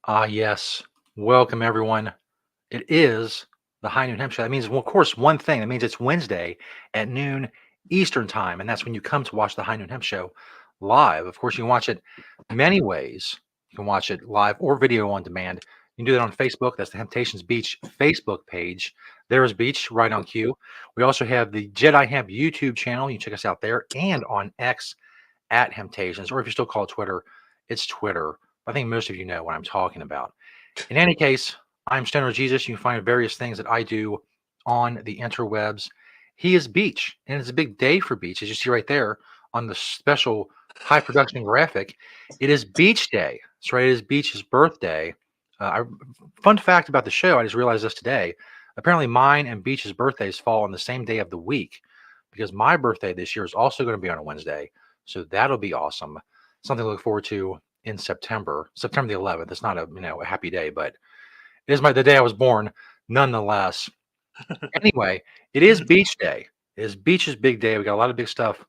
Yes. Welcome, everyone. It is the High Noon Hemp Show. That means, well, of course, one thing. That means it's Wednesday at noon Eastern Time, and that's when you come to watch the High Noon Hemp Show live. Of course, you can watch it many ways. You can watch it live or video on demand. You can do that on Facebook. That's the Temptations Beach Facebook page. There's Beach right on cue. We also have the Jedi Hemp YouTube channel. You can check us out there and on X at Temptations, or if you still call it Twitter, it's Twitter. I think most of you know what I'm talking about. In any case, I'm Stoner Jesus. You can find various things that I do on the interwebs. He is Beach, and it's a big day for Beach, as you see right there on the special high production graphic. It is Beach Day. That's right. It is Beach's birthday. Fun fact about the show, I just realized this today. Apparently, mine and Beach's birthdays fall on the same day of the week because my birthday this year is also going to be on a Wednesday. So that'll be awesome. Something to look forward to in September, September the 11th. It's not a happy day, but it is the day I was born, nonetheless. Anyway, it is Beach Day. It is Beach's big day. We got a lot of big stuff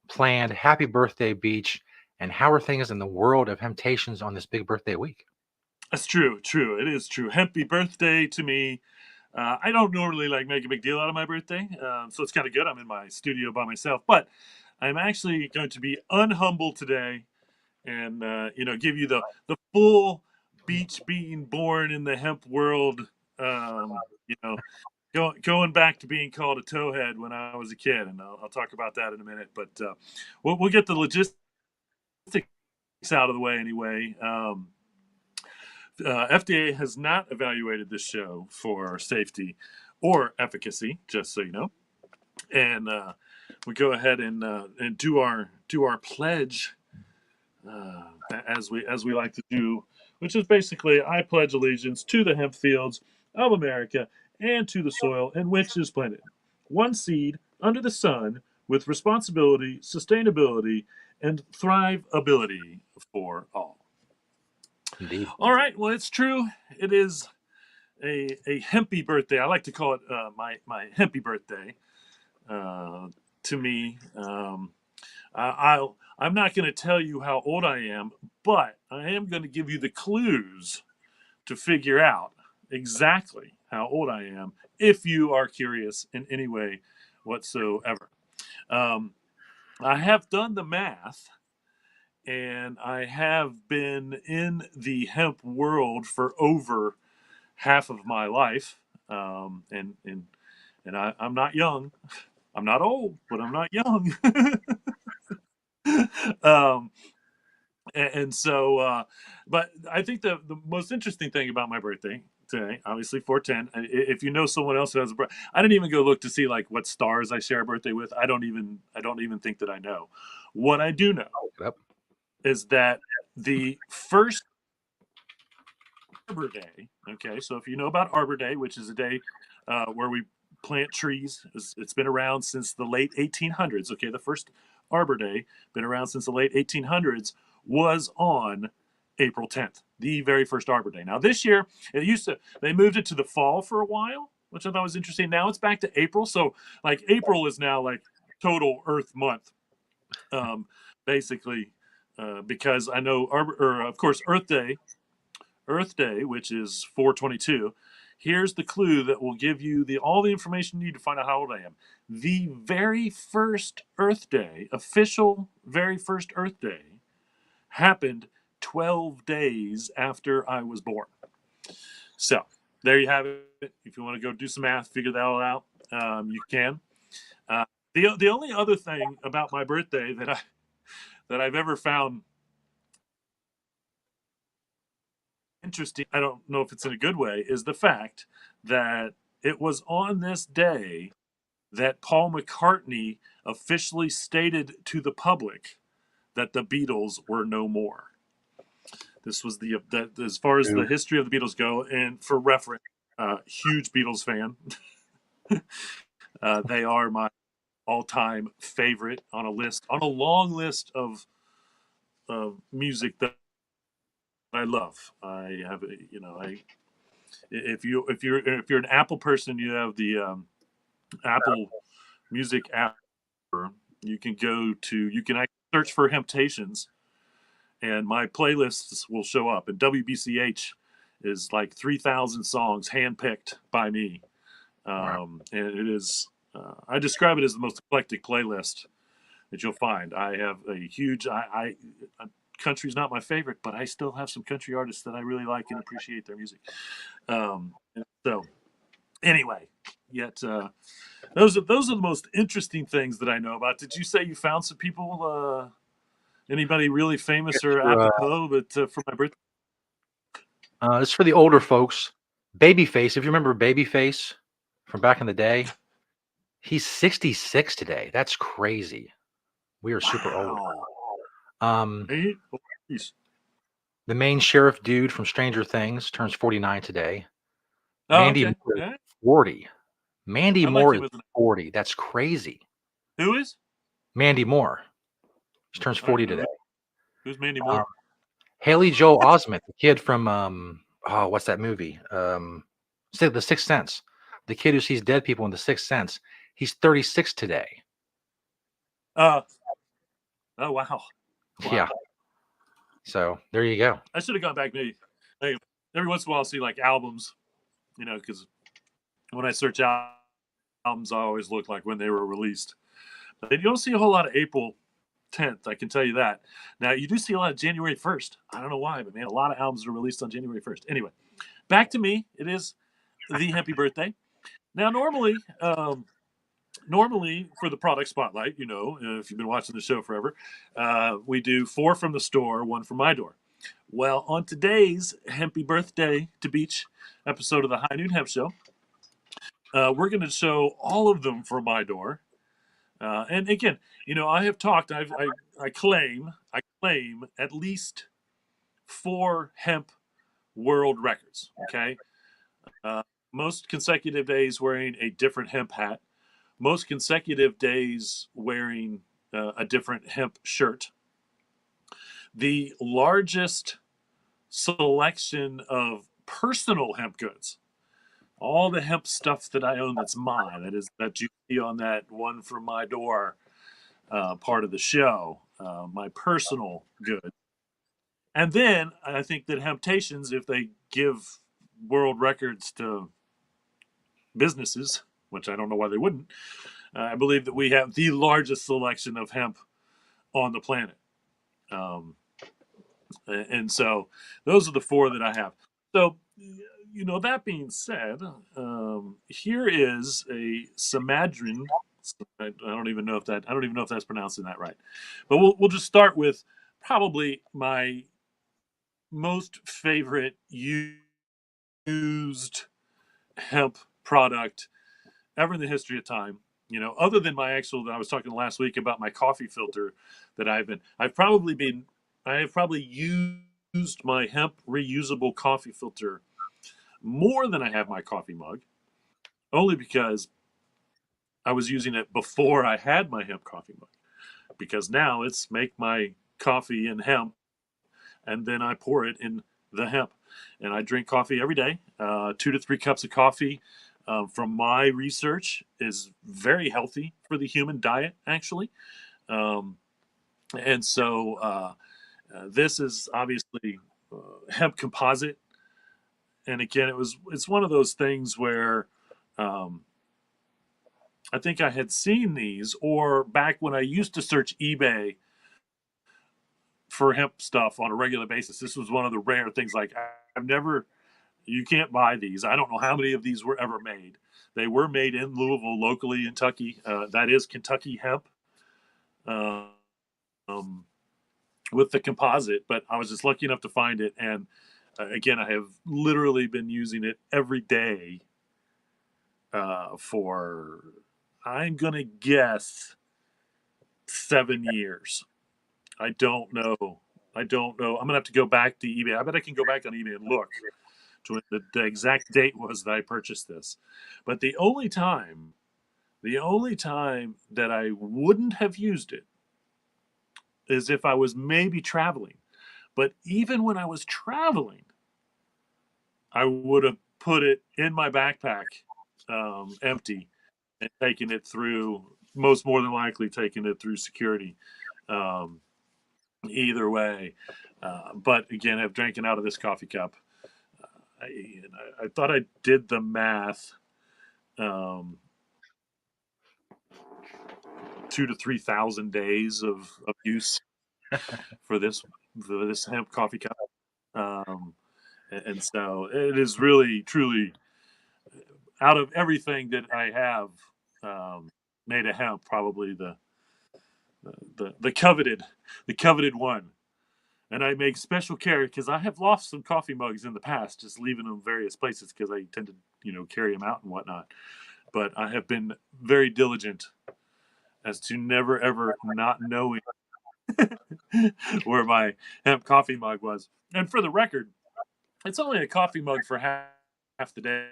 planned. Happy birthday, Beach! And how are things in the world of Temptations on this big birthday week? That's true. True. It is true. Happy birthday to me. I don't normally like make a big deal out of my birthday, so it's kind of good. I'm in my studio by myself, but I'm actually going to be unhumble today, and give you the full Beach being born in the hemp world. Um, you know, going back to being called a towhead when I was a kid, and I'll talk about that in a minute. But we'll get the logistics out of the way anyway. FDA has not evaluated this show for safety or efficacy, just so you know. And we go ahead and do our pledge as we like to do, which is basically I pledge allegiance to the hemp fields of America and to the soil in which is planted. One seed under the sun with responsibility, sustainability, and thriveability for all. Indeed. All right, well, it's true. It is a hempy birthday. I like to call it my hempy birthday. Uh, to me, I'm not going to tell you how old I am, but I am going to give you the clues to figure out exactly how old I am if you are curious in any way whatsoever. Um, I have done the math, and I have been in the hemp world for over half of my life. And I'm not young. I'm not old, but I'm not young. um, and so, but I think the most interesting thing about my birthday today, obviously 410. If you know someone else who has a birthday, I didn't even go look to see like what stars I share a birthday with. I don't even think that I know. What I do know Yep. is that the first Arbor Day. Okay, so if you know about Arbor Day, which is a day where we plant trees, it's been around since the late 1800s. Okay, the first Arbor Day, been around since the late 1800s, was on April 10th, the very first Arbor Day. Now this year, they moved it to the fall for a while, which I thought was interesting. Now it's back to April, so like April is now like total Earth month, um, basically, because I know of course Earth Day, which is 422. Here's the clue that will give you all the information you need to find out how old I am. The very first Earth Day, official very first Earth Day, happened 12 days after I was born. So there you have it. If you want to go do some math, figure that all out, you can. Uh, the only other thing about my birthday that I've ever found interesting, I don't know if it's in a good way, is the fact that it was on this day that Paul McCartney officially stated to the public that the Beatles were no more. This was as far as the Ooh. history of the Beatles go, and for reference, huge Beatles fan. They are my all-time favorite on a long list of music that I love. I have, I if you're an Apple person, you have the Apple Music app. You can actually search for Temptations, and my playlists will show up. And WBCH is like 3,000 songs handpicked by me. Wow. And it is, I describe it as the most eclectic playlist that you'll find. I have a huge, country's not my favorite, but I still have some country artists that I really like and appreciate their music. So anyway, yet those are the most interesting things that I know about. Did you say you found some people? Anybody really famous or For, apropos? But for my birthday, it's for the older folks. Babyface, if you remember Babyface from back in the day, he's 66 today. That's crazy. We are super old. wow, Um, hey, oh, geez. the main sheriff dude from Stranger Things turns 49 today. Oh, Mandy okay, Moore is yeah, 40. Mandy I like Moore him is as an 40. That's crazy. who is? Mandy Moore. She turns I don't 40 even know today. who's Mandy Um, Moore. Haley Joel Osment, the kid from oh, what's that movie? The Sixth Sense. The kid who sees dead people in The Sixth Sense. He's 36 today. Uh, oh wow, Yeah. wow. So there you go. I should have gone back maybe. Hey, every once in a while, I'll see like albums, because when I search out albums, I always look like when they were released. But you don't see a whole lot of April 10th, I can tell you that. Now, you do see a lot of January 1st. I don't know why, but man, a lot of albums are released on January 1st. Anyway, back to me. It is the Hempy birthday. Now, normally for the product spotlight, if you've been watching the show forever, we do 4 from the store, 1 from my door. Well, on today's Hempy birthday to beach episode of the High Noon Hemp Show, we're going to show all of them from my door. And again, I have talked. I claim at least 4 hemp world records. Okay, uh, most consecutive days wearing a different hemp hat. Most consecutive days wearing a different hemp shirt. The largest selection of personal hemp goods. All the hemp stuff that I own that's mine. That you see on that one from my door part of the show, my personal good. And then I think that Hemptations, if they give world records to businesses, which I don't know why they wouldn't, I believe that we have the largest selection of hemp on the planet. Um, and so those are the 4 that I have. So, that being said, here is a Samadrin. I don't even know if that's pronouncing that right, but we'll just start with probably my most favorite used hemp product ever in the history of time. Other than my I was talking last week about my coffee filter that I have probably used my hemp reusable coffee filter more than I have my coffee mug, only because I was using it before I had my hemp coffee mug. Because now it's make my coffee in hemp and then I pour it in the hemp. And I drink coffee every day. 2 to 3 cups of coffee, from my research, is very healthy for the human diet, actually. Um, and so this is obviously hemp composite. And again, it's one of those things where um, I think I had seen these, or back when I used to search eBay for hemp stuff on a regular basis. This was one of the rare things. Like I've never, you can't buy these. I don't know how many of these were ever made. They were made in Louisville, locally in Kentucky. That is Kentucky hemp, um, with the composite. But I was just lucky enough to find it, and again, I have literally been using it every day for, I'm gonna guess, 7 years. I don't know. I don't know. I'm gonna have to go back to eBay. I bet I can go back on eBay and look to what the exact date was that I purchased this. But the only time that I wouldn't have used it is if I was maybe traveling. But even when I was traveling, I would have put it in my backpack, empty, and taken it through. Most more than likely, taking it through security. Um, Either way, but again, I've drank it out of this coffee cup I thought I did the math. Um, 2 to 3 thousand days of use for this hemp coffee cup. Um, and so it is really truly, out of everything that I have made of hemp, probably the coveted one. And I make special care because I have lost some coffee mugs in the past, just leaving them various places because I tend to carry them out and whatnot. But I have been very diligent as to never ever not knowing where my hemp coffee mug was. And for the record, it's only a coffee mug for half the day,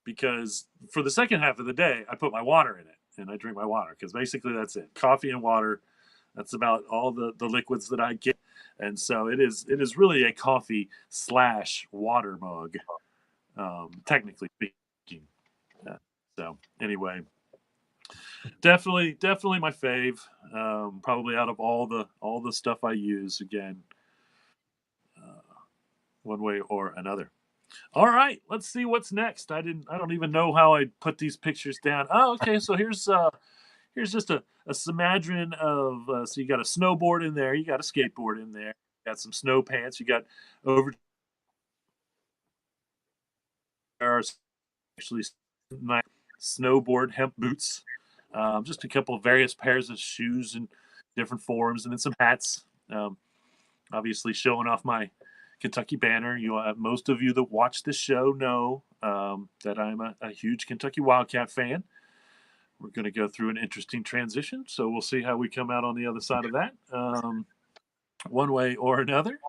because for the second half of the day, I put my water in it and I drink my water, because basically that's it. Coffee and water. That's about all the liquids that I get. And so it is really a coffee slash water mug, technically speaking. So anyway, definitely my fave. Probably out of all the stuff I use, again, one way or another. All right, let's see what's next. I don't even know how I put these pictures down. Oh, okay. So here's just a smadron of, so you got a snowboard in there, you got a skateboard in there, you got some snow pants, you got over are actually nice snowboard hemp boots, just a couple of various pairs of shoes in different forms, and then some hats. Um, Obviously, showing off my Kentucky banner. Most of you that watch this show know that I'm a huge Kentucky Wildcat fan. We're going to go through an interesting transition, so we'll see how we come out on the other side of that, one way or another.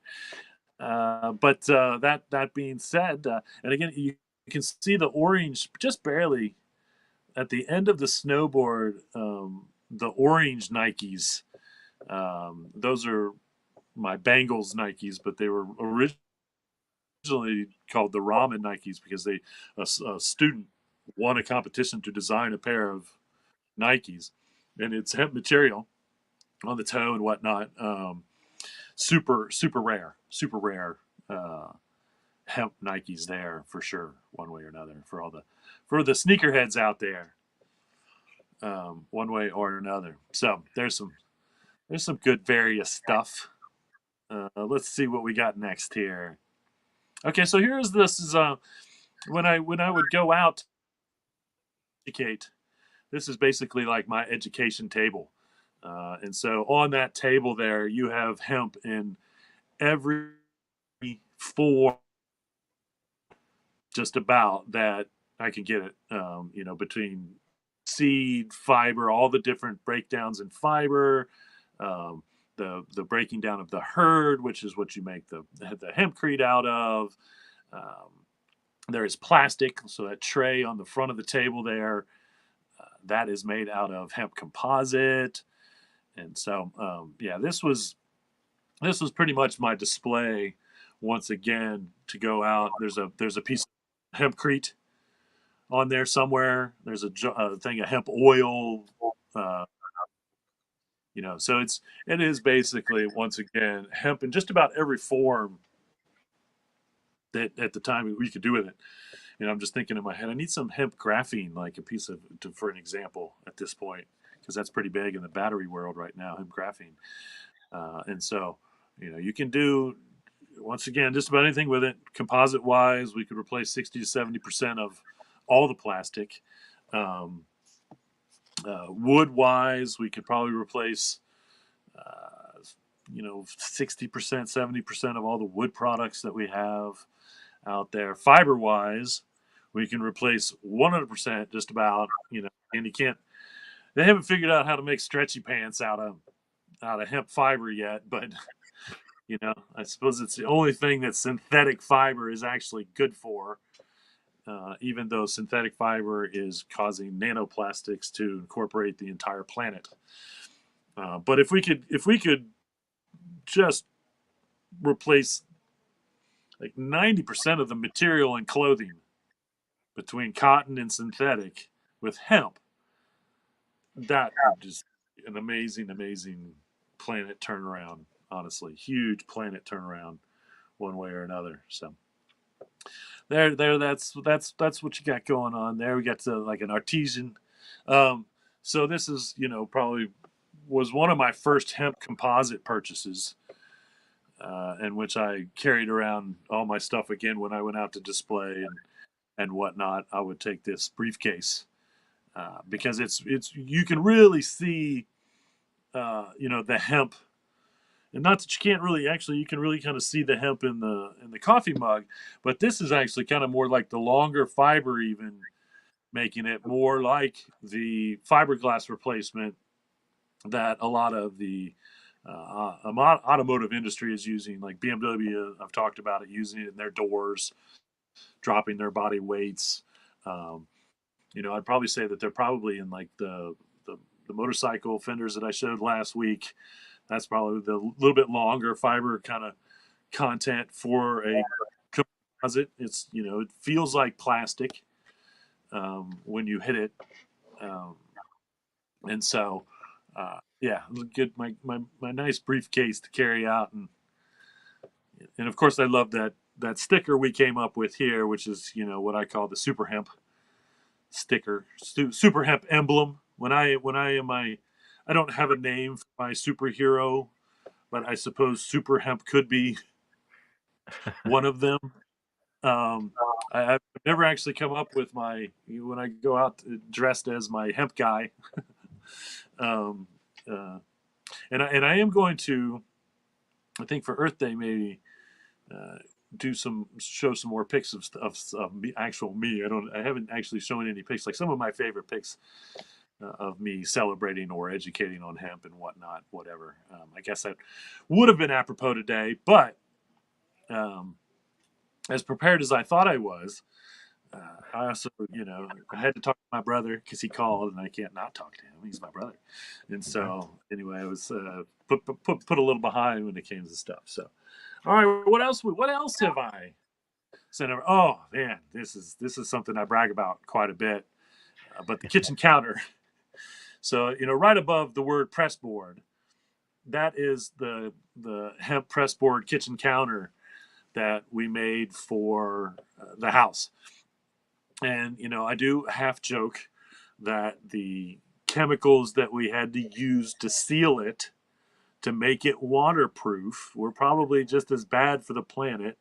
But that being said, and again, you can see the orange just barely at the end of the snowboard. The orange Nikes, those are my Bengals Nikes, but they were originally called the ramen Nikes because a student won a competition to design a pair of Nikes, and it's hemp material on the toe and whatnot. Super rare hemp Nikes there for sure, one way or another, for the sneakerheads out there, one way or another. So there's some good various stuff. Let's see what we got next here. Okay, so this is when I would go out to educate. This is basically like my education table, and so on that table there, you have hemp in every form, just about, that I can get it. Between seed, fiber, all the different breakdowns in fiber, um, the breaking down of the herd, which is what you make the hempcrete out of. Um, there is plastic, so that tray on the front of the table there, that is made out of hemp composite. And so, yeah, this was pretty much my display once again to go out. There's a piece of hempcrete on there somewhere. There's a thing of hemp oil. Uh, so it is basically, once again, hemp in just about every form that at the time we could do with it. I'm just thinking in my head, I need some hemp graphene, like a piece for an example at this point, because that's pretty big in the battery world right now, hemp graphene. And so, you can do, once again, just about anything with it. Composite wise, we could replace 60 to 70% of all the plastic. Um, Wood wise, we could probably replace, 60%, 70% of all the wood products that we have out there. Fiber wise, we can replace 100% just about, and they haven't figured out how to make stretchy pants out of hemp fiber yet, but I suppose it's the only thing that synthetic fiber is actually good for. Even though synthetic fiber is causing nanoplastics to incorporate the entire planet. But if we could just replace like 90% of the material in clothing between cotton and synthetic with hemp, that would just be an amazing planet turnaround. Honestly, huge planet turnaround, one way or another. So. There. That's what you got going on there. We got like an artesian. Um, so this is, probably was one of my first hemp composite purchases, in which I carried around all my stuff again when I went out to display and whatnot. I would take this briefcase, because it's you can really see, the hemp, and not that you can't really, actually, you can really kind of see the hemp in the coffee mug, but this is actually kind of more like the longer fiber, even making it more like the fiberglass replacement that a lot of the automotive industry is using. Like BMW, I've talked about it, using it in their doors, dropping their body weights. Um, I'd probably say that they're probably in like the motorcycle fenders that I showed last week. That's probably the little bit longer fiber kind of content for a composite. It feels like plastic, when you hit it, um, and so, yeah, get my nice briefcase to carry out, and of course I love that sticker we came up with here, which is, what I call the super hemp sticker, super hemp emblem. When I am my, I don't have a name for my superhero, but I suppose super hemp could be one of them. Um, I've never actually come up with my, when I go out dressed as my hemp guy. Um, uh, and I am going to, I think for Earth Day, maybe, uh, show some more pics of me, actual me. I haven't actually shown any pics, like some of my favorite pics, of me celebrating or educating on hemp and whatnot, whatever. I guess that would have been apropos today, but, um, as prepared as I thought I was, I also, I had to talk to my brother because he called, and I can't not talk to him. He's my brother, and Okay. so anyway, I was, put a little behind when it came to stuff. So, all right, what else? What else have I sent over? Oh man, this is something I brag about quite a bit. But the kitchen counter. So, right above the word press board, that is the hemp press board kitchen counter that we made for, the house. And, I do half joke that the chemicals that we had to use to seal it, to make it waterproof, were probably just as bad for the planet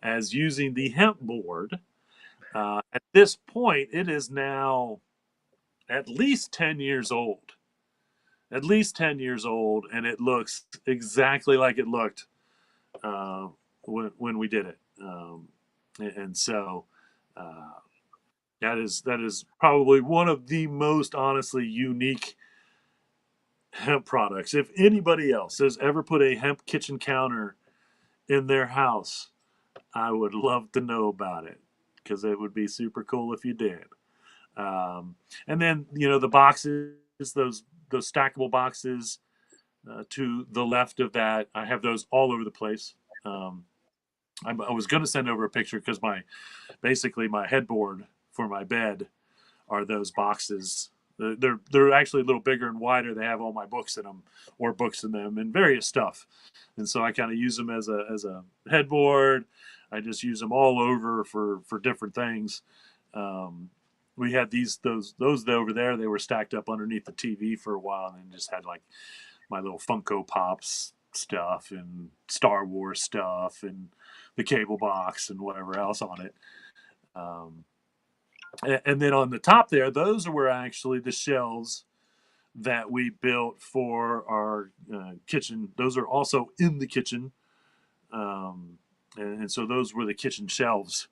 as using the hemp board. At this point, it is now at least 10 years old. At least 10 years old, and it looks exactly like it looked, when we did it. And so, uh, that is probably one of the most honestly unique hemp products. If anybody else has ever put a hemp kitchen counter in their house, I would love to know about it, because it would be super cool if you did. And then, the boxes, those stackable boxes, to the left of that, I have those all over the place. Um, I was going to send over a picture because basically my headboard for my bed are those boxes. They're actually a little bigger and wider. They have all my books in them, or books in them, and various stuff. And so I kind of use them as a headboard. I just use them all over for different things. Um, we had those over there. They were stacked up underneath the TV for a while, and just had like my little Funko Pops stuff and Star Wars stuff and the cable box and whatever else on it. Um, and then on the top there, those were actually the shelves that we built for our, kitchen. Those are also in the kitchen. And so those were the kitchen shelves,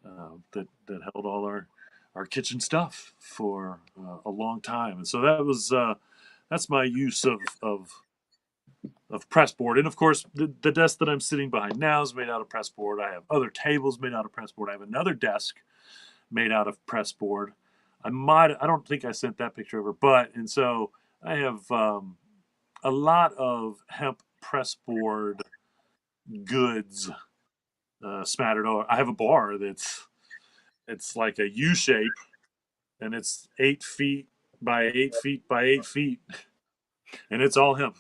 that held all our kitchen stuff for, a long time. And so that's my use of press board. And of course, the desk that I'm sitting behind now is made out of press board. I have other tables made out of press board. I have another desk made out of press board. I don't think I sent that picture over, but, and so I have, a lot of hemp press board goods, smattered over. I have a bar it's like a U shape, and it's 8 feet by 8 feet by 8 feet, and it's all hemp.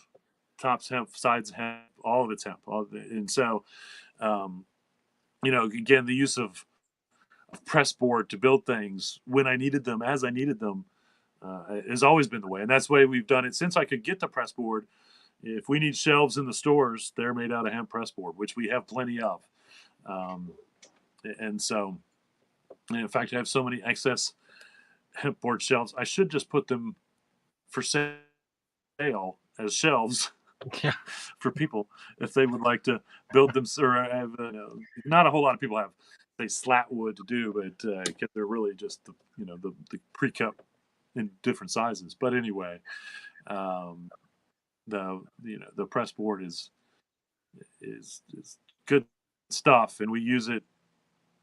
Tops hemp, sides hemp, all of it's hemp. And so, um, again, the use of press board to build things when I needed them, as I needed them, has always been the way. And that's the way we've done it since I could get the press board. If we need shelves in the stores, they're made out of hemp press board, which we have plenty of. Um, and so, and in fact, I have so many excess hemp board shelves. I should just put them for sale as shelves Yeah. for people if they would like to build them. Or have, not a whole lot of people have say slat wood to do, but they're really just the pre-cut in different sizes. But anyway, um, the press board is good stuff, and we use it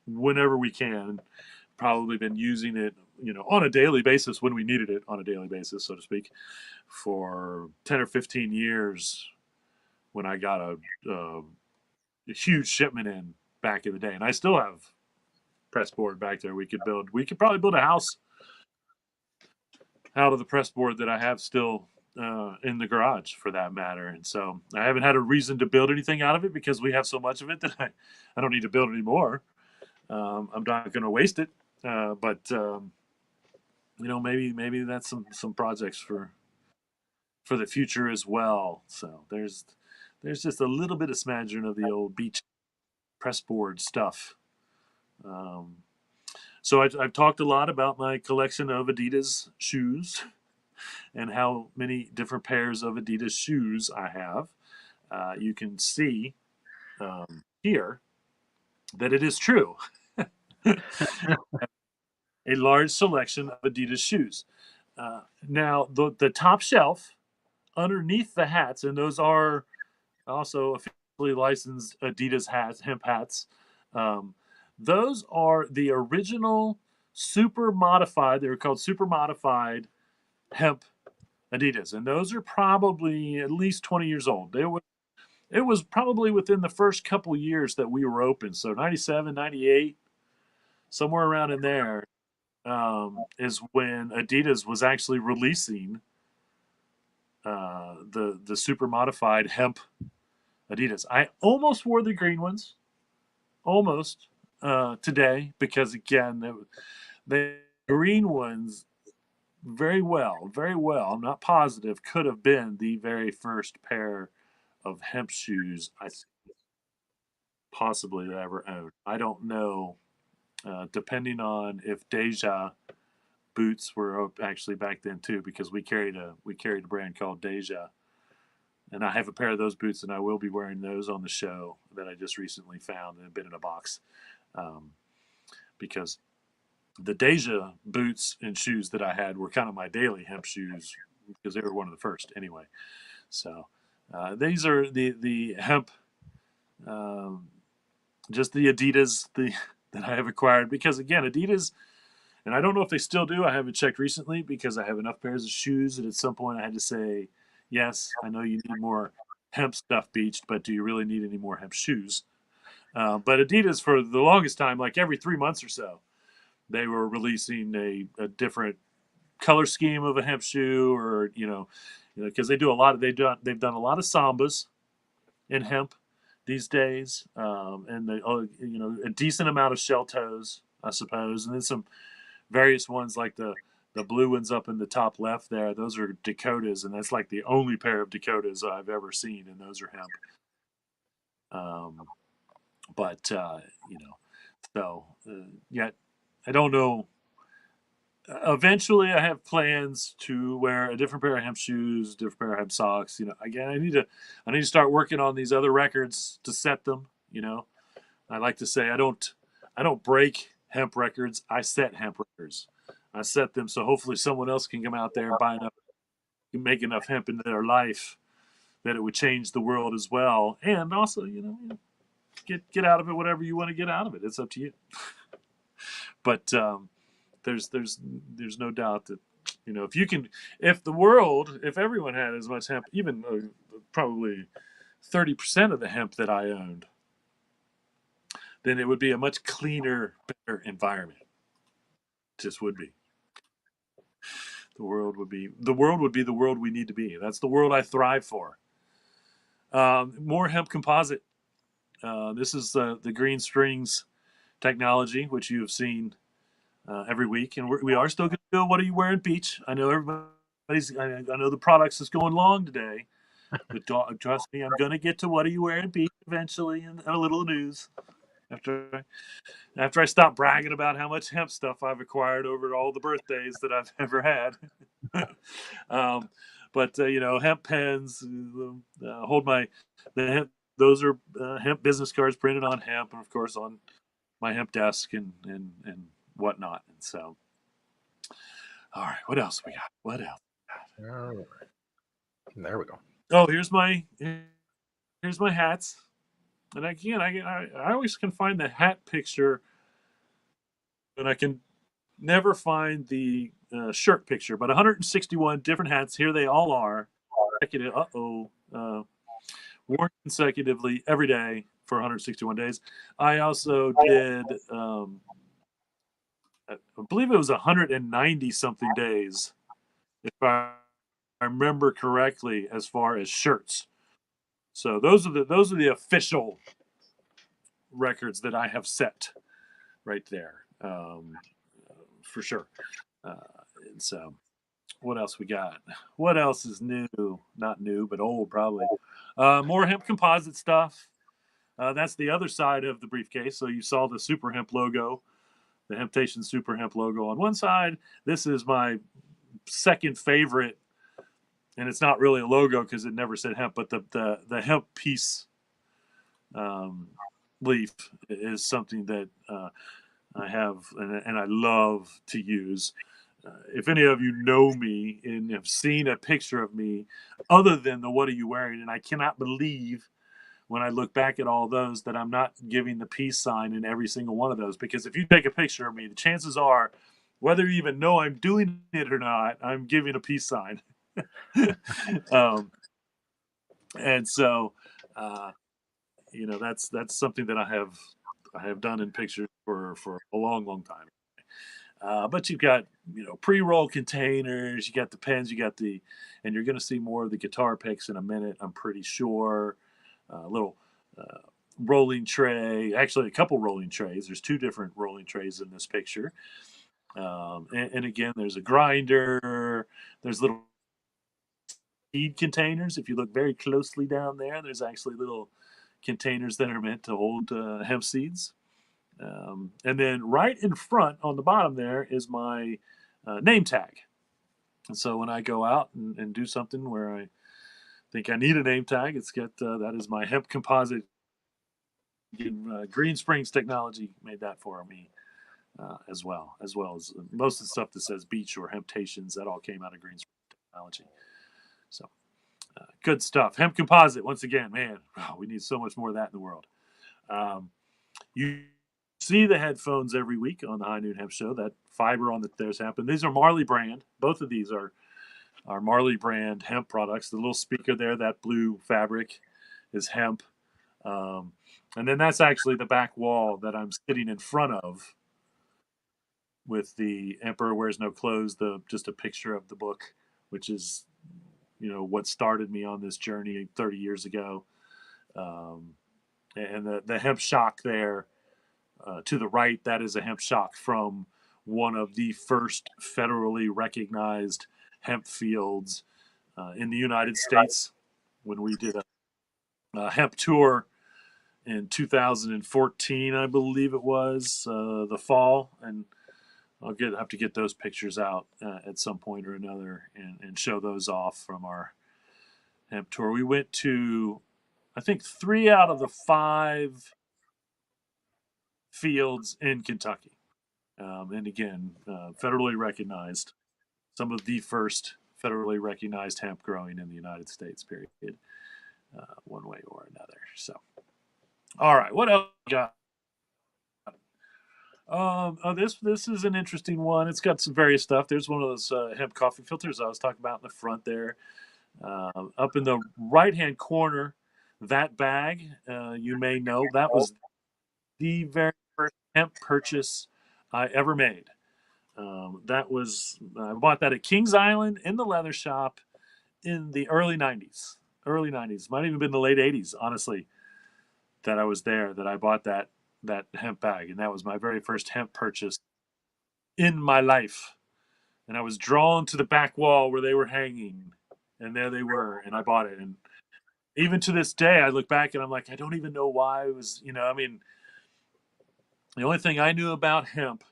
whenever we can. Probably been using it, on a daily basis when we needed it on a daily basis, so to speak, for 10 or 15 years when I got a huge shipment in back in the day. And I still have press board back there. We could probably build a house out of the press board that I have still in the garage for that matter. And so I haven't had a reason to build anything out of it because we have so much of it that I don't need to build anymore. I'm not going to waste it. But maybe that's some projects for the future as well. So there's just a little bit of smattering of the old beach press board stuff. Um, so I've talked a lot about my collection of Adidas shoes and how many different pairs of Adidas shoes I have. You can see here that it is true. A large selection of Adidas shoes. Now, the top shelf underneath the hats, and those are also officially licensed Adidas hats, hemp hats. Um, those are the original super modified. They were called super modified hemp Adidas, and those are probably at least 20 years old. It was probably within the first couple years that we were open, so 97, 98, somewhere around in there, is when Adidas was actually releasing the super modified hemp Adidas. I almost wore the green ones, almost today, because again, the green ones very well. I'm not positive. Could have been the very first pair of hemp shoes I possibly ever owned. I don't know. Depending on if Deja boots were actually back then too, because we carried a brand called Deja, and I have a pair of those boots, and I will be wearing those on the show that I just recently found and have been in a box, um, because the Deja boots and shoes that I had were kind of my daily hemp shoes because they were one of the first anyway. So these are the hemp, um, just the Adidas that I have acquired because again Adidas, and I don't know if they still do. I haven't checked recently because I have enough pairs of shoes that at some point I had to say, yes, I know you need more hemp stuff beached, but do you really need any more hemp shoes? But Adidas, for the longest time, like every 3 months or so, they were releasing a different color scheme of a hemp shoe, or because they do a lot of they've done a lot of sambas in hemp these days, and a decent amount of shell toes, I suppose, and then some various ones like the blue ones up in the top left there. Those are Dakotas, and that's like the only pair of Dakotas I've ever seen, and those are hemp. Um, but so yet I don't know. Eventually, I have plans to wear a different pair of hemp shoes, different pair of hemp socks. Again, I need to start working on these other records to set them. I like to say I don't break hemp records. I set hemp records. I set them so hopefully someone else can come out there and buy enough, make enough hemp in their life that it would change the world as well. And also, get out of it whatever you want to get out of it. It's up to you. But there's no doubt that if everyone had as much hemp, even probably 30% of the hemp that I owned, then it would be a much cleaner, better environment. It just would be. The world would be the world we need to be. That's the world I thrive for. More hemp composite This is the Green Springs technology, which you have seen every week, and we are still going to do What Are You Wearing Beach. I know everybody's. I know the products is going long today, but trust me, I'm going to get to What Are You Wearing Beach eventually, and a little news after I stop bragging about how much hemp stuff I've acquired over all the birthdays that I've ever had. um, but hemp pens hold the hemp. Those are hemp business cards printed on hemp, and of course on my hemp desk and whatnot. And so, all right, what else we got? What else? All right. There we go. Oh, here's my hats. And again, I always can find the hat picture, and I can never find the shirt picture. But 161 different hats. Here they all are. Worn consecutively every day for 161 days. I also did, I believe it was 190 something days, if I remember correctly, as far as shirts. So those are the official records that I have set right there, for sure. Uh, and so, what else we got? What else is new? Not new, but old probably. More hemp composite stuff. That's the other side of the briefcase. So you saw the Super Hemp logo, the Hemptation Super Hemp logo on one side. This is my second favorite, and it's not really a logo because it never said hemp, but the hemp piece leaf is something that I have and I love to use. If any of you know me and have seen a picture of me other than the "What Are You Wearing?" and I cannot believe when I look back at all those that I'm not giving the peace sign in every single one of those, because if you take a picture of me, the chances are, whether you even know I'm doing it or not, I'm giving a peace sign. um, and so, uh, that's something that I have done in pictures for a long time. But you've got pre-roll containers, you got the pens, and you're going to see more of the guitar picks in a minute. I'm pretty sure. Little uh, rolling tray, actually a couple rolling trays. There's two different rolling trays in this picture. And again, there's a grinder. There's little seed containers. If you look very closely down there, there's actually little containers that are meant to hold hemp seeds. And then right in front on the bottom there is my name tag. And so when I go out and do something where I think I need a name tag, it's got that is my hemp composite. Green Springs Technology made that for me as well as most of the stuff that says beach or hemptations. That all came out of Green Springs Technology. So good stuff. Hemp composite, once again, man, wow, we need so much more of that in the world. You see the headphones every week on the High Noon Hemp Show. That fiber on there's hemp, and these are Marley brand. Both of these are Marley brand hemp products. The little speaker there, that blue fabric, is hemp. And then that's actually the back wall that I'm sitting in front of with the Emperor Wears No Clothes, just a picture of the book, which is what started me on this journey 30 years ago. And the hemp shock there to the right, that is a hemp shock from one of the first federally recognized hemp fields in the United States when we did a hemp tour in 2014, I believe it was, the fall. And I'll have to get those pictures out at some point or another and show those off from our hemp tour. We went to, I think, 3 out of the 5 fields in Kentucky. And again, federally recognized, some of the first federally recognized hemp growing in the United States, period, one way or another. So, all right, what else we got? This is an interesting one. It's got some various stuff. There's one of those hemp coffee filters I was talking about in the front there. Up in the right-hand corner, that bag, you may know, that was the very first hemp purchase I ever made. I bought that at Kings Island in the leather shop in the early 90s. Early 90s. Might even been the late 80s, honestly. that I was there that I bought that hemp bag, and that was my very first hemp purchase in my life. And I was drawn to the back wall where they were hanging, and there they were, and I bought it. And even to this day, I look back and I'm like, I don't even know why it was. I mean, the only thing I knew about hemp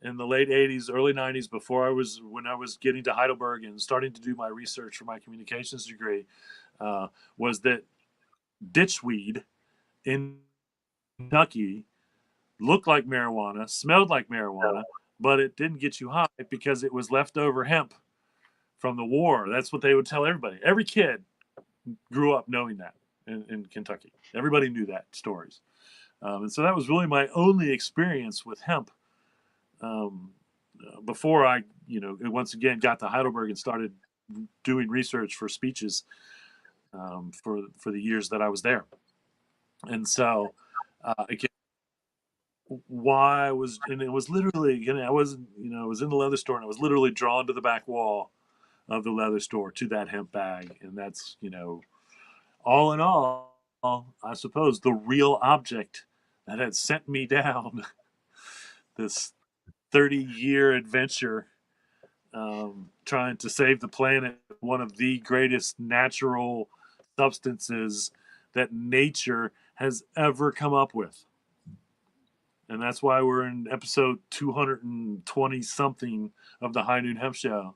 in the late '80s, early '90s, when I was getting to Heidelberg and starting to do my research for my communications degree, was that ditchweed in Kentucky looked like marijuana, smelled like marijuana, but it didn't get you high because it was leftover hemp from the war. That's what they would tell everybody. Every kid grew up knowing that in Kentucky. Everybody knew that stories. And so that was really my only experience with hemp before I, once again got to Heidelberg and started doing research for speeches for the years that I was there. And so, again, why I was, and it was literally, I wasn't, I was in the leather store and I was literally drawn to the back wall of the leather store to that hemp bag. And that's, all in all, I suppose the real object that had sent me down this 30-year adventure trying to save the planet, one of the greatest natural substances that nature has ever come up with. And that's why we're in episode 220 something of the High Noon Hemp Show,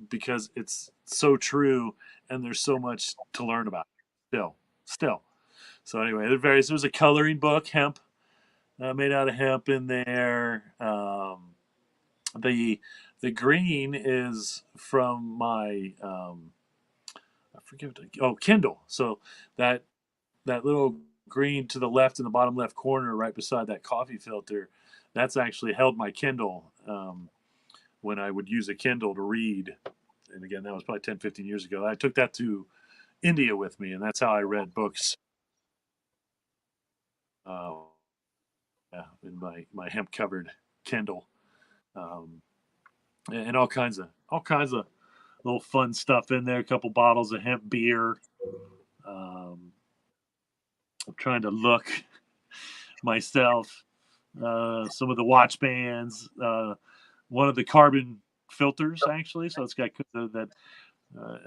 because it's so true and there's so much to learn about still. So anyway, there's a coloring book, hemp, made out of hemp in there. The green is from my I forget Kindle. So that little green to the left in the bottom left corner, right beside that coffee filter, that's actually held my Kindle when I would use a Kindle to read. And again, that was probably 10, 15 years ago. I took that to India with me, and that's how I read books uh, in my hemp covered Kindle, um, and all kinds of little fun stuff in there. A couple bottles of hemp beer. Um, I'm trying to look myself. Some of the watch bands. One of the carbon filters, actually. So it's got that. Uh,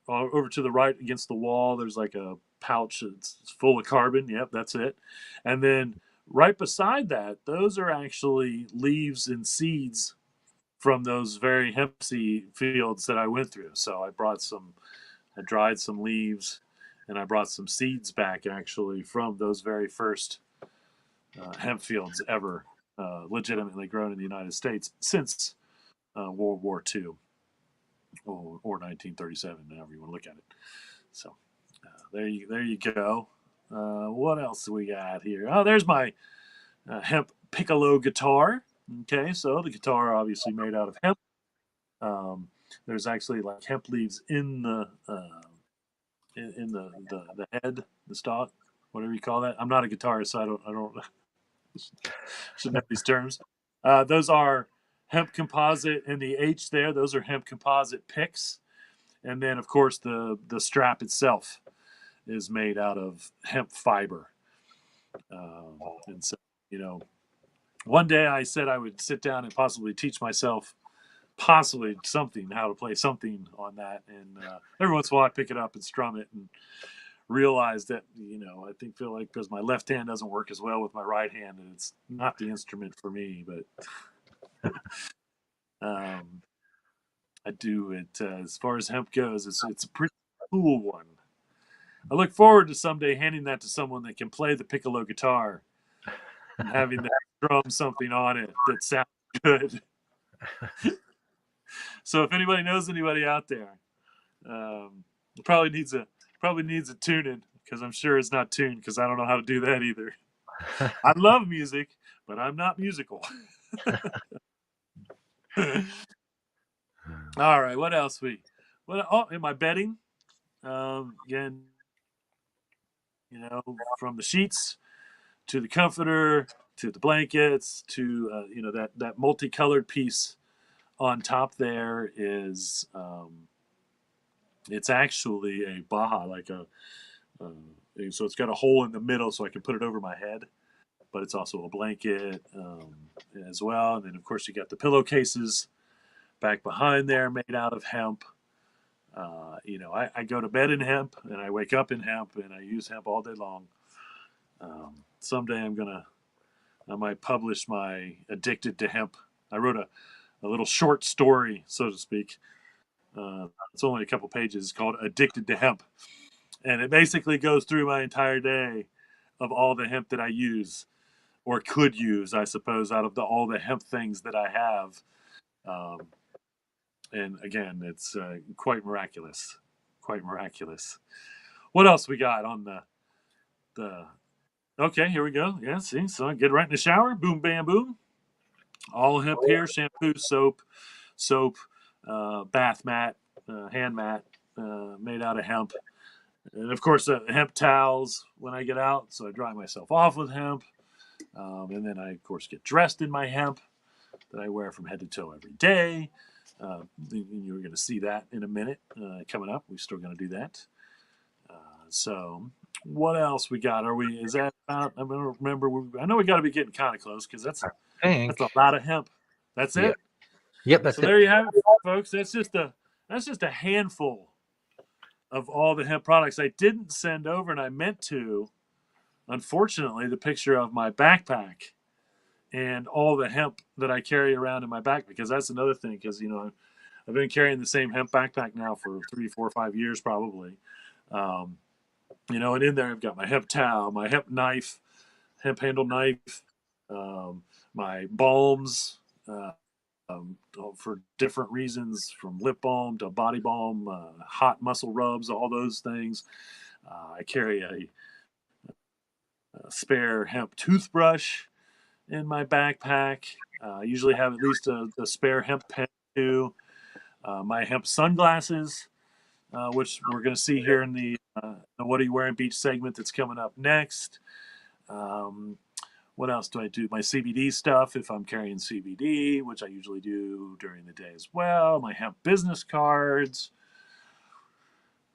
Over to the right against the wall, there's like a pouch. It's full of carbon. Yep, that's it. And then right beside that, those are actually leaves and seeds from those very hemp seed fields that I went through. So I dried some leaves, and I brought some seeds back actually from those very first hemp fields ever legitimately grown in the United States since World War II or 1937, however you want to look at it. So there you go. What else do we got here? Oh, there's my hemp piccolo guitar. Okay, so the guitar obviously made out of hemp. There's actually like hemp leaves in the head, the stalk, whatever you call that. I'm not a guitarist, so I don't should know these terms. Those are hemp composite, and the H there, those are hemp composite picks. And then, of course, the strap itself is made out of hemp fiber. And so, you know, one day I said I would sit down and possibly teach myself possibly something, how to play something on that. And every once in a while I pick it up and strum it and realize that, feel like because my left hand doesn't work as well with my right hand, and it's not the instrument for me, but I do it. As far as hemp goes, it's a pretty cool one. I look forward to someday handing that to someone that can play the piccolo guitar and having them drum something on it that sounds good. So if anybody knows anybody out there, it probably needs a tuning, because I'm sure it's not tuned, because I don't know how to do that either. I love music, but I'm not musical. All right, what else am I betting? Again, from the sheets to the comforter to the blankets to that multicolored piece on top there is it's actually a Baja, like a So it's got a hole in the middle so I can put it over my head, but it's also a blanket as well. And then, of course, you got the pillowcases back behind there made out of hemp. I go to bed in hemp and I wake up in hemp and I use hemp all day long. Someday I might publish my Addicted to Hemp. I wrote a little short story, so to speak. It's only a couple pages called Addicted to Hemp. And it basically goes through my entire day of all the hemp that I use or could use, I suppose, out of all the hemp things that I have. Um, and again, it's quite miraculous. Quite miraculous. What else we got on the? Okay, here we go. Yeah, see, so I get right in the shower. Boom, bam, boom. All hemp here: shampoo, soap, bath mat, hand mat, made out of hemp, and of course hemp towels when I get out. So I dry myself off with hemp, and then I of course get dressed in my hemp that I wear from head to toe every day. You're going to see that in a minute coming up. We're still going to do that. So what else we got? Is that about? I don't remember. I know we got to be getting kind of close because that's Think. a lot of hemp. That's Yep. it. Yep. So That's it. there you have it, folks. That's just a handful of all the hemp products I didn't send over, and I meant to. Unfortunately, the picture of my backpack and all the hemp that I carry around in my backpack, because that's another thing. Because I've been carrying the same hemp backpack now for 3, 4, 5 years probably. Um, and in there I've got my hemp towel, my hemp knife, hemp handle knife, um, my balms. For different reasons, from lip balm to body balm, hot muscle rubs, all those things. I carry a spare hemp toothbrush in my backpack. I usually have at least a spare hemp pen too. My hemp sunglasses, which we're going to see here in the What Are You Wearing Beach segment that's coming up next. Um, what else do I do? My CBD stuff, if I'm carrying CBD, which I usually do during the day as well. My hemp business cards.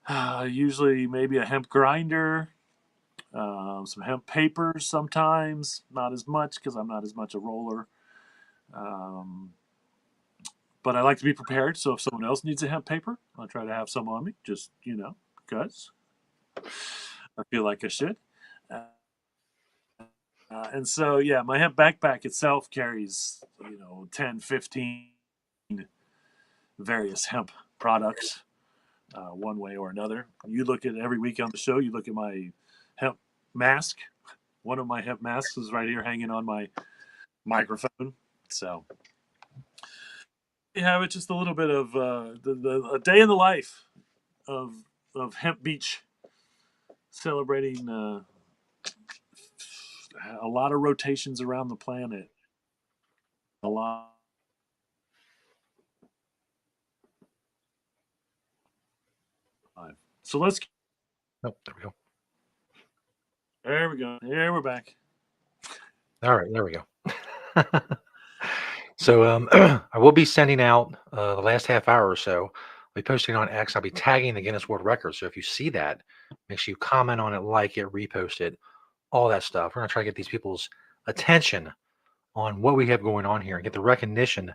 Usually maybe a hemp grinder. Some hemp papers sometimes. Not as much because I'm not as much a roller. Um, but I like to be prepared. So if someone else needs a hemp paper, I'll try to have some on me. Just, because I feel like I should. And so, yeah, my hemp backpack itself carries, 10, 15 various hemp products, one way or another. You look at every week on the show, you look at my hemp mask. One of my hemp masks is right here hanging on my microphone. So, you have it just a little bit of a day in the life of Hemp Beach, celebrating a lot of rotations around the planet. A lot. So let's. Oh, there we go. There we go. Here we're back. All right, there we go. So I will be sending out the last half hour or so. I'll be posting on X. I'll be tagging the Guinness World Records. So if you see that, make sure you comment on it, like it, repost it, all that stuff. We're gonna try to get these people's attention on what we have going on here and get the recognition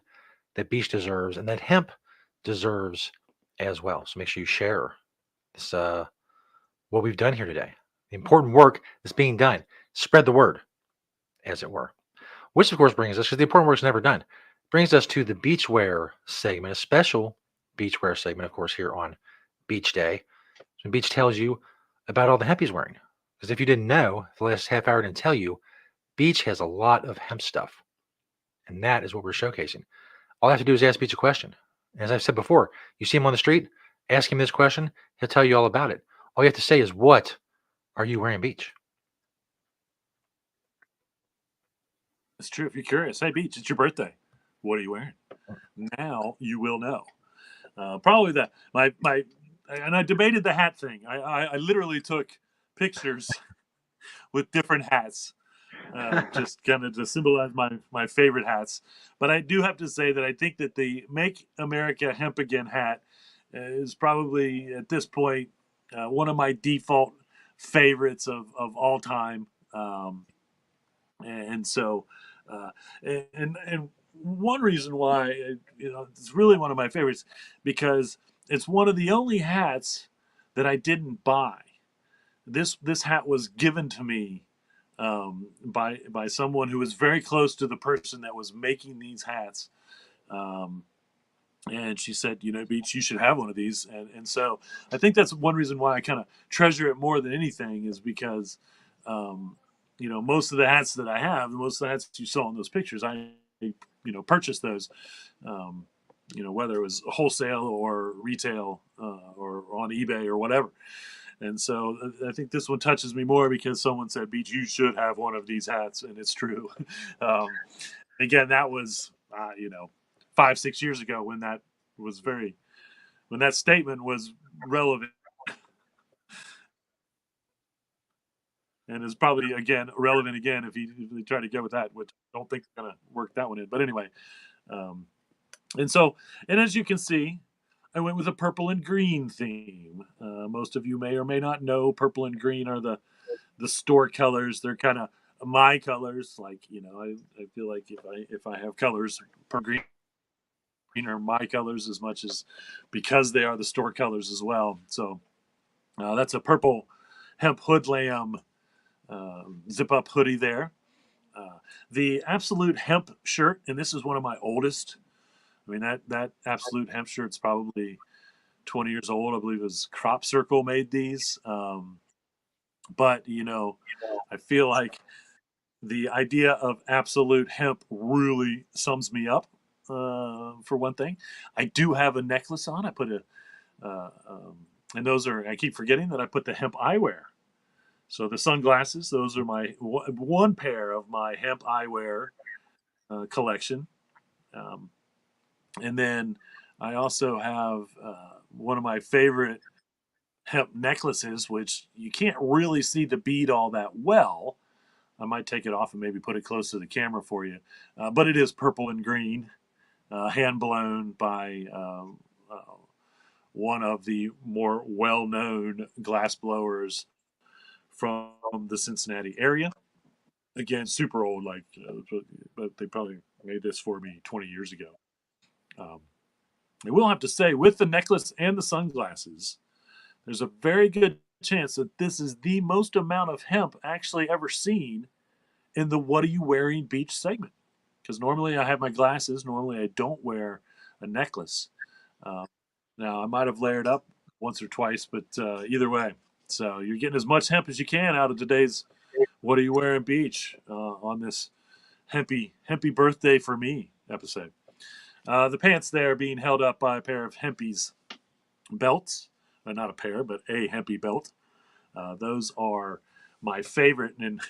that beach deserves and that hemp deserves as well. So make sure you share this what we've done here today. The important work that's being done. Spread the word, as it were. Which, of course, brings us, because the important work is never done, brings us to the beachwear segment, a special beachwear segment, of course, here on Beach Day. So Beach tells you about all the hemp he's wearing. Because if you didn't know, the last half hour didn't tell you, Beach has a lot of hemp stuff. And that is what we're showcasing. All I have to do is ask Beach a question. As I've said before, you see him on the street, ask him this question, he'll tell you all about it. All you have to say is, what are you wearing, Beach? It's true. If you're curious, hey Beach, it's your birthday. What are you wearing? Now you will know. Probably that. And I debated the hat thing. I literally took pictures with different hats, just kind of to symbolize my favorite hats. But I do have to say that I think that the "Make America Hemp Again" hat is probably at this point one of my default favorites of all time. And so, uh, and one reason why, it's really one of my favorites, because it's one of the only hats that I didn't buy. This hat was given to me by someone who was very close to the person that was making these hats. Um, and she said, Beach, you should have one of these. And so I think that's one reason why I kind of treasure it more than anything, is because, um, most of the hats that I have, most of the hats you saw in those pictures, I, purchased those, um, whether it was wholesale or retail, or on eBay or whatever. And so I think this one touches me more because someone said, Beach, you should have one of these hats. And it's true. Again, that was, 5, 6 years ago, was very when that statement was relevant, and is probably again relevant again if you try to go with that, which I don't think they're gonna work that one in. But anyway, um, and so, and as you can see, I went with a purple and green theme. Most of you may or may not know purple and green are the store colors. They're kind of my colors. Like, I feel like if I have colors, purple green are my colors as much as because they are the store colors as well. So that's a purple hemp hood lamb zip up hoodie there. The Absolute Hemp shirt, and this is one of my oldest. I mean, that Absolute Hemp shirt's probably 20 years old. I believe it was Crop Circle made these. But, I feel like the idea of Absolute Hemp really sums me up, for one thing. I do have a necklace on. I put and those are, I keep forgetting that I put the hemp eyewear. So the sunglasses, those are my one pair of my hemp eyewear collection. Um, and then I also have one of my favorite hemp necklaces, which you can't really see the bead all that well. I might take it off and maybe put it close to the camera for you. But it is purple and green, hand blown by one of the more well known glass blowers from the Cincinnati area. Again, super old, like, but they probably made this for me 20 years ago. Um, I will have to say, with the necklace and the sunglasses, there's a very good chance that this is the most amount of hemp actually ever seen in the "What Are You Wearing" Beach segment. Because normally I have my glasses. Normally I don't wear a necklace. Uh, Now I might have layered up once or twice, but either way, so you're getting as much hemp as you can out of today's "What Are You Wearing" Beach on this hempy birthday for me episode. The pants there being held up by a pair of Hempy's belts. Not a pair, but a Hempy belt. Those are my favorite, and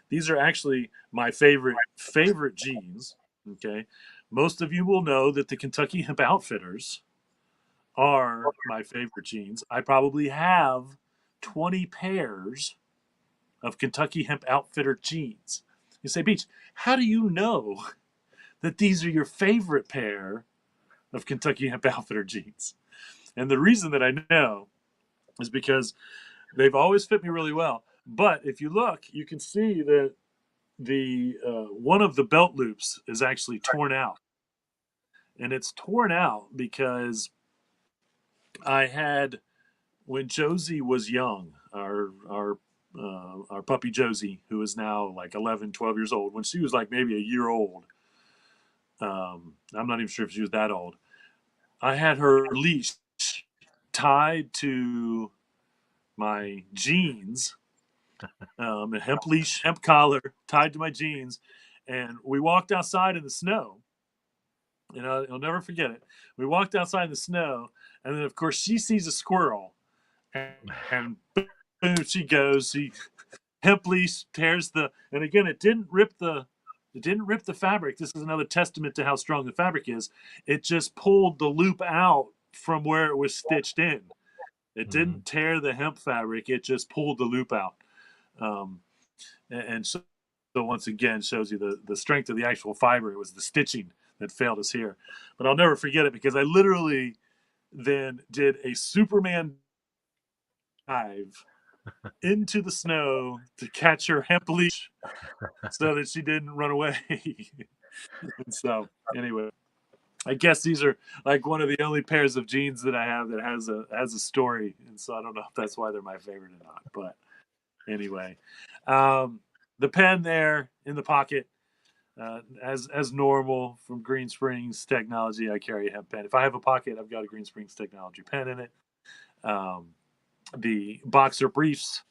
these are actually my favorite jeans. Okay, most of you will know that the Kentucky Hemp Outfitters are my favorite jeans. I probably have 20 pairs of Kentucky Hemp Outfitter jeans. You say, Beach, how do you know that these are your favorite pair of Kentucky Hemp Outfitter jeans? And the reason that I know is because they've always fit me really well. But if you look, you can see that the one of the belt loops is actually torn out, and it's torn out because I had, when Josie was young, our puppy Josie, who is now like 11, 12 years old, when she was like maybe a year old, I'm not even sure if she was that old. I had her leash tied to my jeans, a hemp leash, hemp collar tied to my jeans, and we walked outside in the snow. And I'll never forget it. We walked outside in the snow, and then of course she sees a squirrel, and boom, she goes. She hemp leash tears and again, it didn't rip the fabric. This is another testament to how strong the fabric is. It just pulled the loop out from where it was stitched in. It Mhm. didn't tear the hemp fabric. It just pulled the loop out. Um, and so once again shows you the strength of the actual fiber. It was the stitching that failed us here. But I'll never forget it because I literally then did a Superman dive into the snow to catch her hemp leash so that she didn't run away. And so, anyway, I guess these are like one of the only pairs of jeans that I have that has a story, and so I don't know if that's why they're my favorite or not. But anyway, the pen there in the pocket, as normal from Green Springs Technology. I carry a hemp pen. If I have a pocket, I've got a Green Springs Technology pen in it. Um, the boxer briefs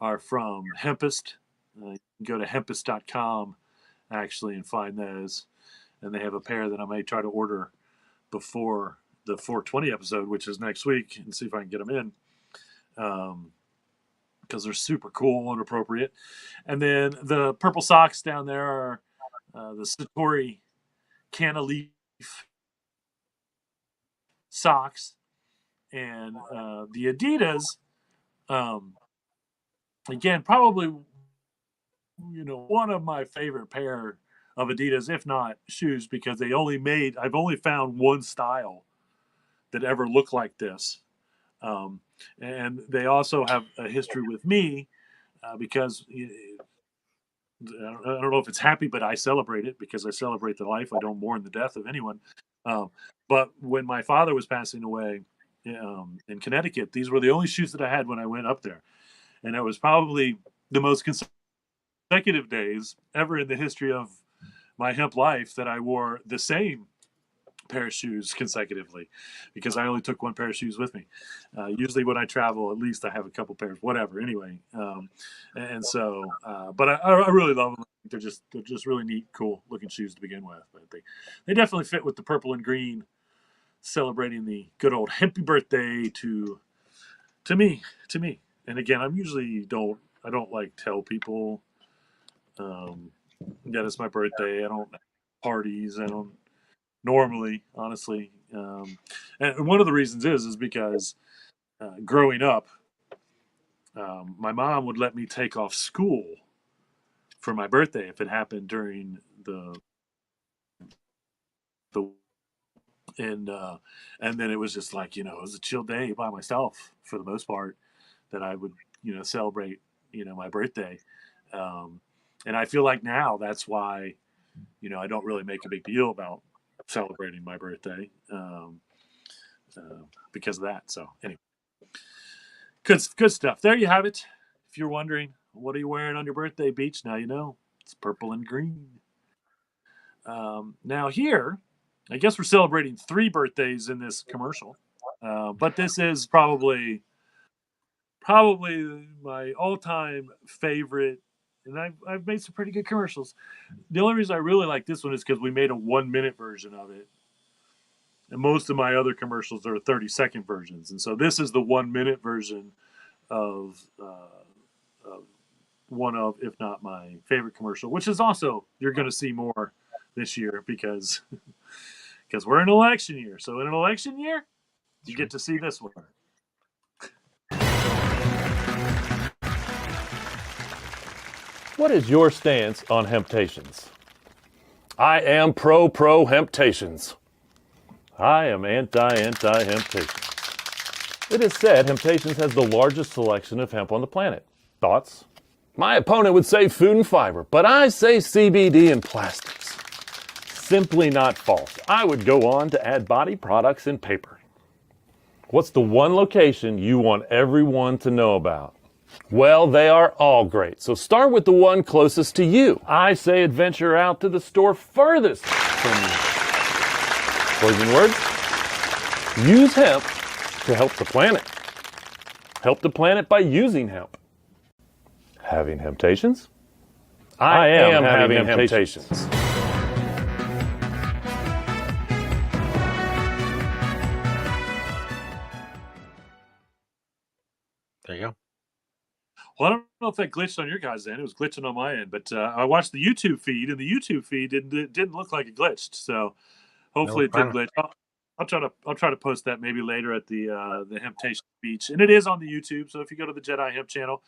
are from Hempest. You can go to hempest.com actually and find those. And they have a pair that I may try to order before the 420 episode, which is next week, and see if I can get them in. Because they're super cool and appropriate. And then the purple socks down there are the Satori Canaleaf socks. And the Adidas, again, probably one of my favorite pair of Adidas, if not shoes, because I've only found one style that ever looked like this. And they also have a history with me because I don't know if it's happy, but I celebrate it because I celebrate the life. I don't mourn the death of anyone. Um, but when my father was passing away in Connecticut, these were the only shoes that I had when I went up there. And it was probably the most consecutive days ever in the history of my hemp life that I wore the same pair of shoes consecutively because I only took one pair of shoes with me. Usually when I travel, at least I have a couple pairs, whatever. Anyway, and so, but I really love them. They're just really neat, cool looking shoes to begin with. But they definitely fit with the purple and green, celebrating the good old happy birthday to me. And again, I don't like tell people that it's my birthday. I don't parties. I don't normally, honestly. And one of the reasons is because growing up, my mom would let me take off school for my birthday if it happened during the and then it was just like it was a chill day by myself for the most part that I would celebrate my birthday, and I feel like now that's why I don't really make a big deal about celebrating my birthday because of that. So anyway, good stuff. There you have it. If you're wondering, what are you wearing on your birthday, Beach? Now you know. It's purple and green. Now here, I guess we're celebrating 3 birthdays in this commercial, but this is probably my all-time favorite. And I've made some pretty good commercials. The only reason I really like this one is because we made a 1-minute version of it. And most of my other commercials are 30-second versions. And so this is the 1-minute version of one of, if not my favorite commercial, which is also, you're going to see more this year because we're in an election year. So in an election year, you get to see this one. What is your stance on Hemptations? I am pro Hemptations. I am anti-Hemptations. It is said Hemptations has the largest selection of hemp on the planet. Thoughts? My opponent would say food and fiber, but I say CBD and plastics. Simply not false. I would go on to add body products and paper. What's the one location you want everyone to know about? Well, they are all great, so start with the one closest to you. I say adventure out to the store furthest from you. Closing words? Use hemp to help the planet. Help the planet by using hemp. Having Hemptations? I am having Hemptations. There you go. Well, I don't know if that glitched on your guys' end. It was glitching on my end, but I watched the YouTube feed, and the YouTube feed didn't look like it glitched. So hopefully it didn't glitch. I'll try to post that maybe later at the Hemptation Beach, and it is on the YouTube. So if you go to the Jedi Hemp channel,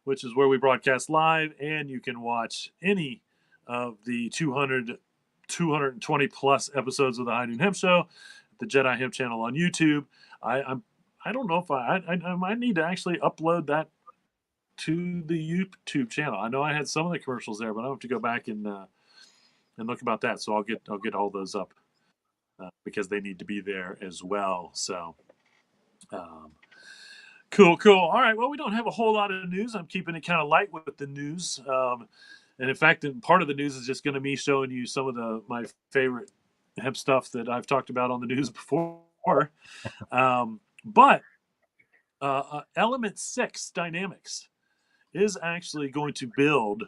which is where we broadcast live, and you can watch any of the 220 plus episodes of the High Noon Hemp Show, the Jedi Hemp channel on YouTube. I don't know if I might need to actually upload that to the YouTube channel. I know I had some of the commercials there, but I have to go back and look about that. So I'll get all those up because they need to be there as well. So um, cool. All right. Well, we don't have a whole lot of news. I'm keeping it kind of light with the news. And in fact, part of the news is just going to be showing you some of my favorite hemp stuff that I've talked about on the news before. But Element 6 Dynamics is actually going to build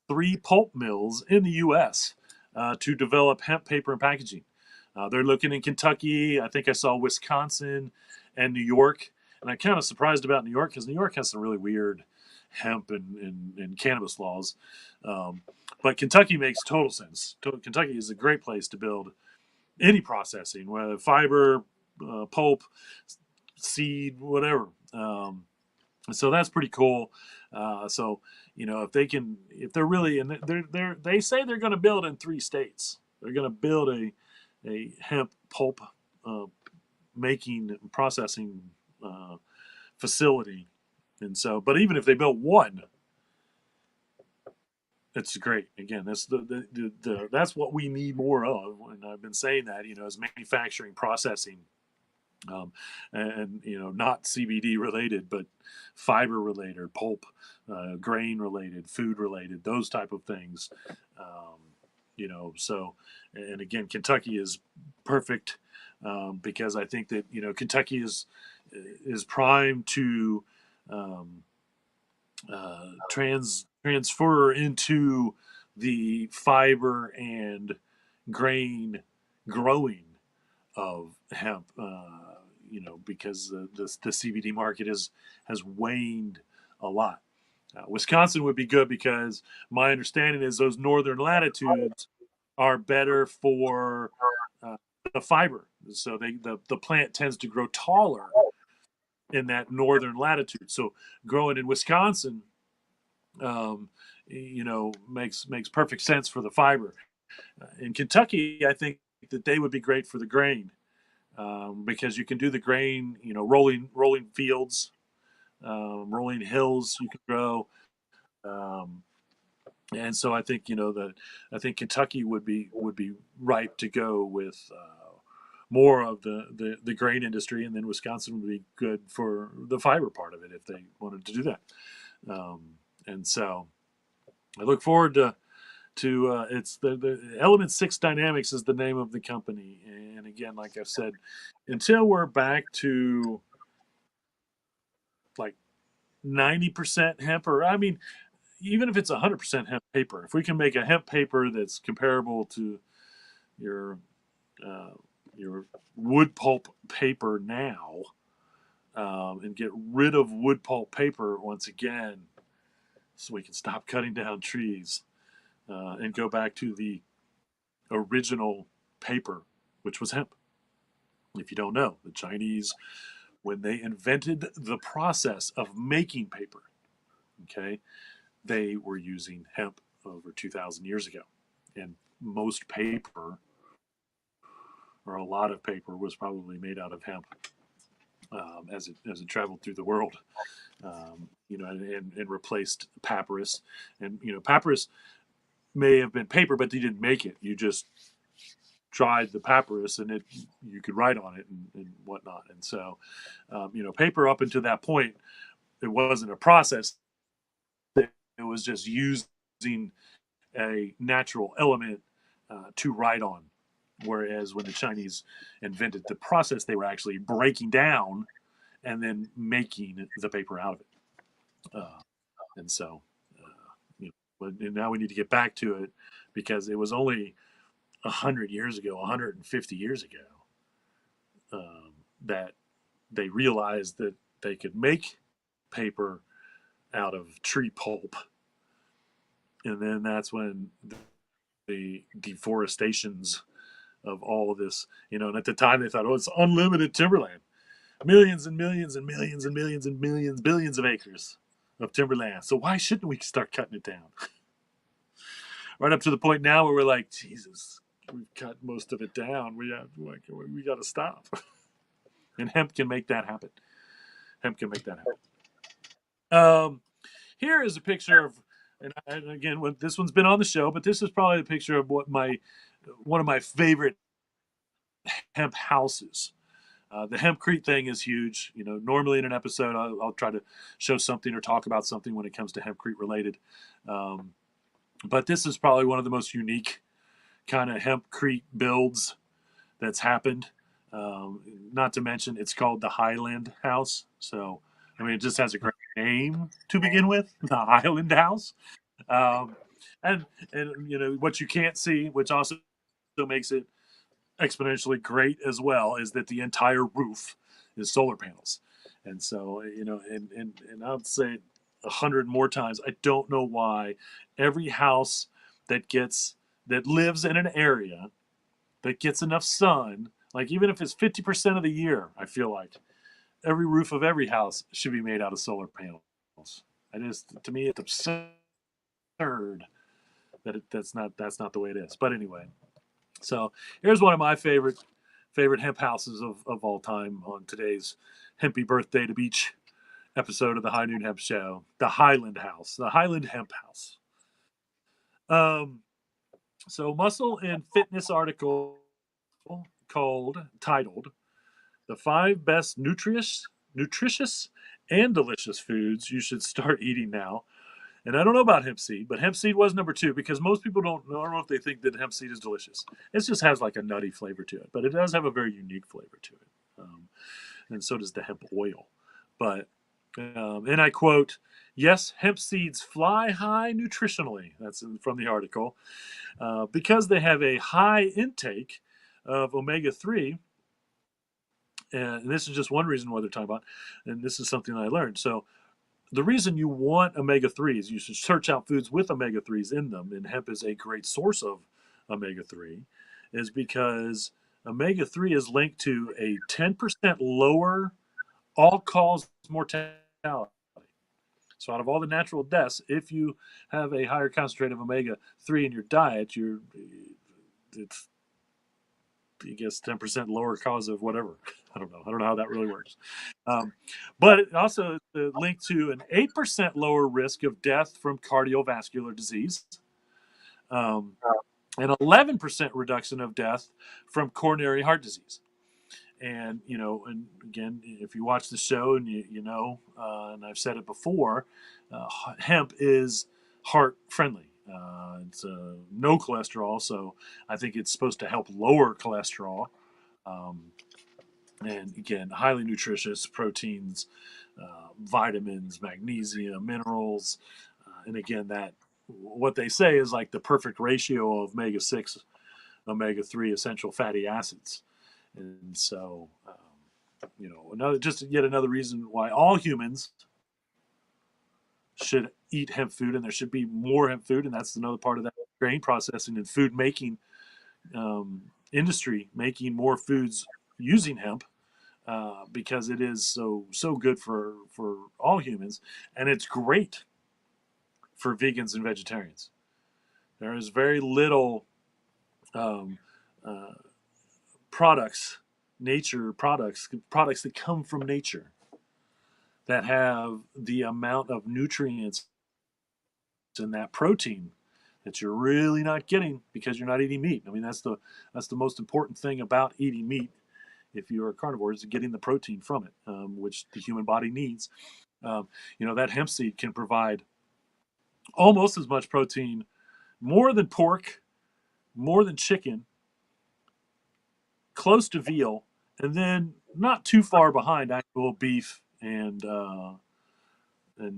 3 pulp mills in the U.S. To develop hemp paper and packaging. They're looking in Kentucky. I think I saw Wisconsin and New York. And I'm kind of surprised about New York because New York has some really weird hemp and cannabis laws. But Kentucky makes total sense. Kentucky is a great place to build any processing, whether fiber, pulp, seed, whatever. So that's pretty cool. So if they're really, and they say they're going to build in 3 states. They're going to build a hemp pulp making and processing facility, and so. But even if they built one, it's great. Again, that's that's what we need more of, and I've been saying that is manufacturing processing. And not CBD related, but fiber related, pulp, grain related, food related, those type of things. So, and again, Kentucky is perfect because I think that Kentucky is primed to transfer into the fiber and grain growing of hemp, because the CBD market has waned a lot. Wisconsin would be good because my understanding is those northern latitudes are better for the fiber. So the plant tends to grow taller in that northern latitude. So growing in Wisconsin, makes perfect sense for the fiber. In Kentucky, I think that they would be great for the grain. Because you can do the grain, rolling fields, rolling hills you can grow, and so I think I think Kentucky would be ripe to go with more of the grain industry, and then Wisconsin would be good for the fiber part of it if they wanted to do that. And so I look forward to it's the Element 6 Dynamics is the name of the company, and again, like I've said, until we're back to like 90% hemp, or I mean, even if it's 100% hemp paper, if we can make a hemp paper that's comparable to your uh, your wood pulp paper now, and get rid of wood pulp paper once again, so we can stop cutting down trees and go back to the original paper, which was hemp. If you don't know, the Chinese, when they invented the process of making paper, okay, they were using hemp over 2,000 years ago. And most paper, or a lot of paper, was probably made out of hemp as it traveled through the world, and replaced papyrus. And, papyrus may have been paper, but they didn't make it. You just dried the papyrus and you could write on it and whatnot. And so, paper up until that point, it wasn't a process. It was just using a natural element to write on. Whereas when the Chinese invented the process, they were actually breaking down and then making the paper out of it. And so, and now we need to get back to it because it was only 100 years ago, 150 years ago, that they realized that they could make paper out of tree pulp. And then that's when the deforestations of all of this, and at the time they thought, oh, it's unlimited timberland, millions and millions and millions and millions and millions, billions of acres of timberland. So why shouldn't we start cutting it down? Right up to the point now where we're like, Jesus, we've cut most of it down. We got to stop. And hemp can make that happen. Hemp can make that happen. Here is a picture of, and again, this one's been on the show, but this is probably a picture of one of my favorite hemp houses. The hempcrete thing is huge. Normally in an episode, I'll try to show something or talk about something when it comes to hempcrete related. But this is probably one of the most unique kind of hempcrete builds that's happened. Not to mention, it's called the Highland House. So, I mean, it just has a great name to begin with, the Highland House. Um, and what you can't see, which also makes it exponentially great as well, is that the entire roof is solar panels. And so, and I'll say it 100 more times, I don't know why every house that lives in an area that gets enough sun, like even if it's 50% of the year, I feel like every roof of every house should be made out of solar panels. To me, it's absurd that that's not the way it is. But anyway, so here's one of my favorite hemp houses of all time on today's Hempy Birthday to Beach episode of the High Noon Hemp Show, the Highland House, the Highland Hemp House. So Muscle and Fitness article titled "The 5 Best Nutritious and Delicious Foods You Should Start Eating Now." And I don't know about hemp seed, but hemp seed was number 2 because most people I don't know if they think that hemp seed is delicious. It just has like a nutty flavor to it, but it does have a very unique flavor to it. And so does the hemp oil. But, and I quote, "Yes, hemp seeds fly high nutritionally." That's from the article. Because they have a high intake of omega-3. And this is just one reason why they're talking about, and this is something I learned. So the reason you want omega-3s, you should search out foods with omega-3s in them, and hemp is a great source of omega-3, is because omega-3 is linked to a 10% lower all-cause mortality. So out of all the natural deaths, if you have a higher concentrate of omega-3 in your diet, it's, I guess, 10% lower cause of whatever. I don't know how that really works. But it also linked to an 8% lower risk of death from cardiovascular disease, an 11% reduction of death from coronary heart disease. And again, if you watch the show and and I've said it before, hemp is heart friendly. It's no cholesterol, so I think it's supposed to help lower cholesterol. And again, highly nutritious proteins, vitamins, magnesium, minerals, and again, that what they say is like the perfect ratio of omega-6, omega-3 essential fatty acids. And so, yet another reason why all humans should eat hemp food, and there should be more hemp food, and that's another part of that grain processing and food making industry, making more foods using hemp, because it is so good for all humans, and it's great for vegans and vegetarians. There is very little products that come from nature that have the amount of nutrients in that protein that you're really not getting because you're not eating meat. I mean, that's the most important thing about eating meat, if you're a carnivore, is getting the protein from it, which the human body needs. That hemp seed can provide almost as much protein, more than pork, more than chicken, close to veal, and then not too far behind actual beef and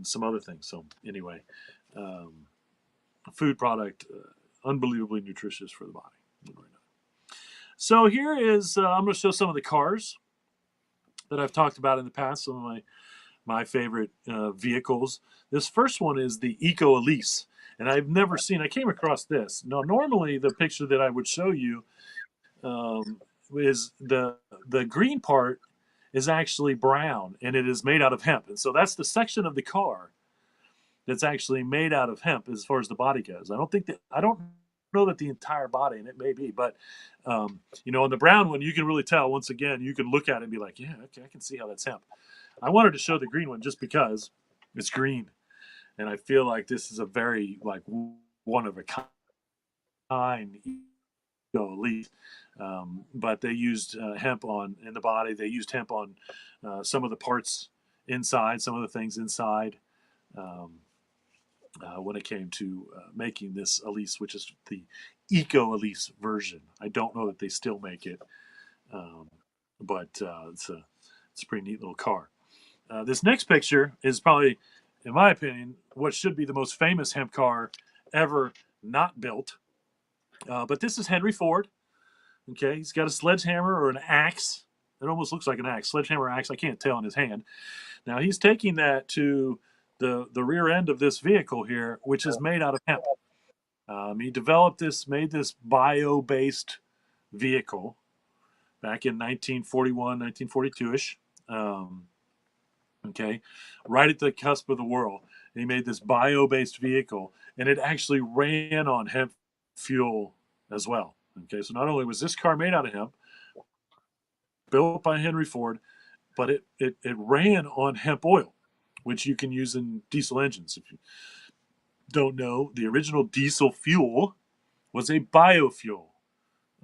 some other things. So anyway, a food product, unbelievably nutritious for the body. So here is, I'm going to show some of the cars that I've talked about in the past, some of my favorite vehicles. This first one is the Eco Elise, and I came across this. Now, normally the picture that I would show you is the green part is actually brown, and it is made out of hemp. And so that's the section of the car that's actually made out of hemp as far as the body goes. I don't know that the entire body, and it may be, but on the brown one, you can really tell. Once again, you can look at it and be like, yeah, okay, I can see how that's hemp. I wanted to show the green one just because it's green, and I feel like this is a very like one of a kind elite. But they used hemp on in the body. They used hemp on some of the parts inside, some of the things inside. Um, when it came to making this Elise, which is the Eco Elise version. I don't know that they still make it, um, but it's a pretty neat little car. This next picture is probably, in my opinion, what should be the most famous hemp car ever not built. But this is Henry Ford. Okay, he's got a sledgehammer or an axe. It almost looks like an axe, sledgehammer axe. I can't tell in his hand. Now he's taking that to the rear end of this vehicle here, which is made out of hemp. He developed this, made this bio-based vehicle back in 1941, 1942-ish. Okay, right at the cusp of the world. He made this bio-based vehicle, and it actually ran on hemp fuel as well. Okay, so not only was this car made out of hemp, built by Henry Ford, but it ran on hemp oil, which you can use in diesel engines. If you don't know, the original diesel fuel was a biofuel.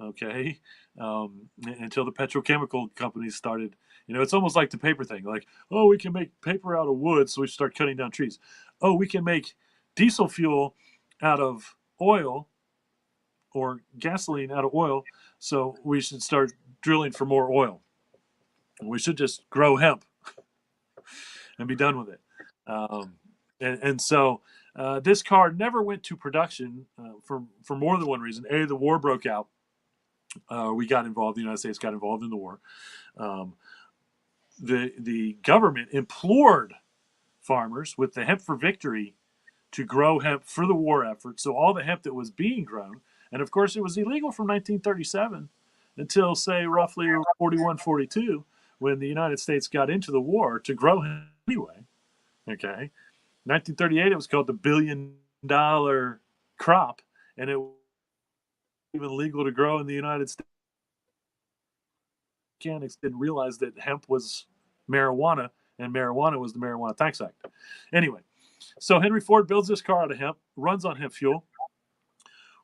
Okay, until the petrochemical companies started. It's almost like the paper thing. Like, oh, we can make paper out of wood, so we start cutting down trees. Oh, we can make diesel fuel out of oil or gasoline out of oil, so we should start drilling for more oil. We should just grow hemp and be done with it. And so this car never went to production for more than one reason. A, the war broke out. We got involved. The United States got involved in the war. The government implored farmers with the Hemp for Victory to grow hemp for the war effort. So all the hemp that was being grown, and of course it was illegal from 1937 until say roughly 41, 42, when the United States got into the war to grow hemp anyway. Okay, 1938 it was called the $1 billion crop, and it was even legal to grow in the United States. Mechanics didn't realize that hemp was marijuana, and marijuana was the Marijuana Tax Act. Anyway, so Henry Ford builds this car out of hemp, runs on hemp fuel.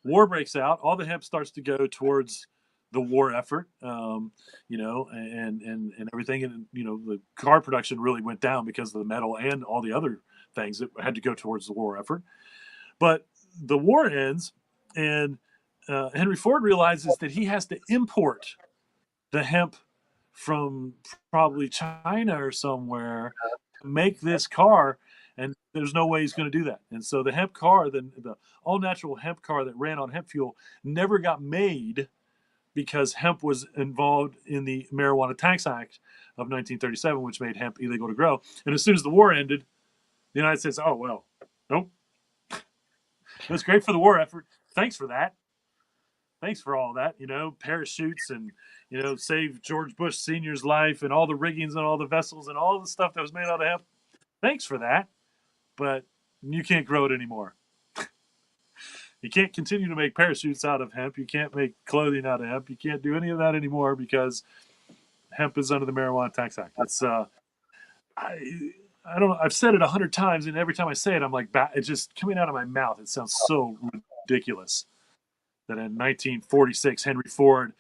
War breaks out. All the hemp starts to go towards the war effort, and everything. And the car production really went down because of the metal and all the other things that had to go towards the war effort. But the war ends, and Henry Ford realizes that he has to import the hemp from probably China or somewhere to make this car, and there's no way he's going to do that. And so the hemp car, the all natural hemp car that ran on hemp fuel, never got made because hemp was involved in the Marijuana Tax Act of 1937, which made hemp illegal to grow. And as soon as the war ended, the United States, oh well, nope, it was great for the war effort. Thanks for that. Thanks for all that, parachutes and, save George Bush Sr.'s life and all the riggings and all the vessels and all the stuff that was made out of hemp. Thanks for that. But you can't grow it anymore. You can't continue to make parachutes out of hemp. You can't make clothing out of hemp. You can't do any of that anymore because hemp is under the Marijuana Tax Act. It's, I don't know. I've said it 100 times, and every time I say it, I'm like, it's just coming out of my mouth. It sounds so ridiculous. That in 1946, Henry Ford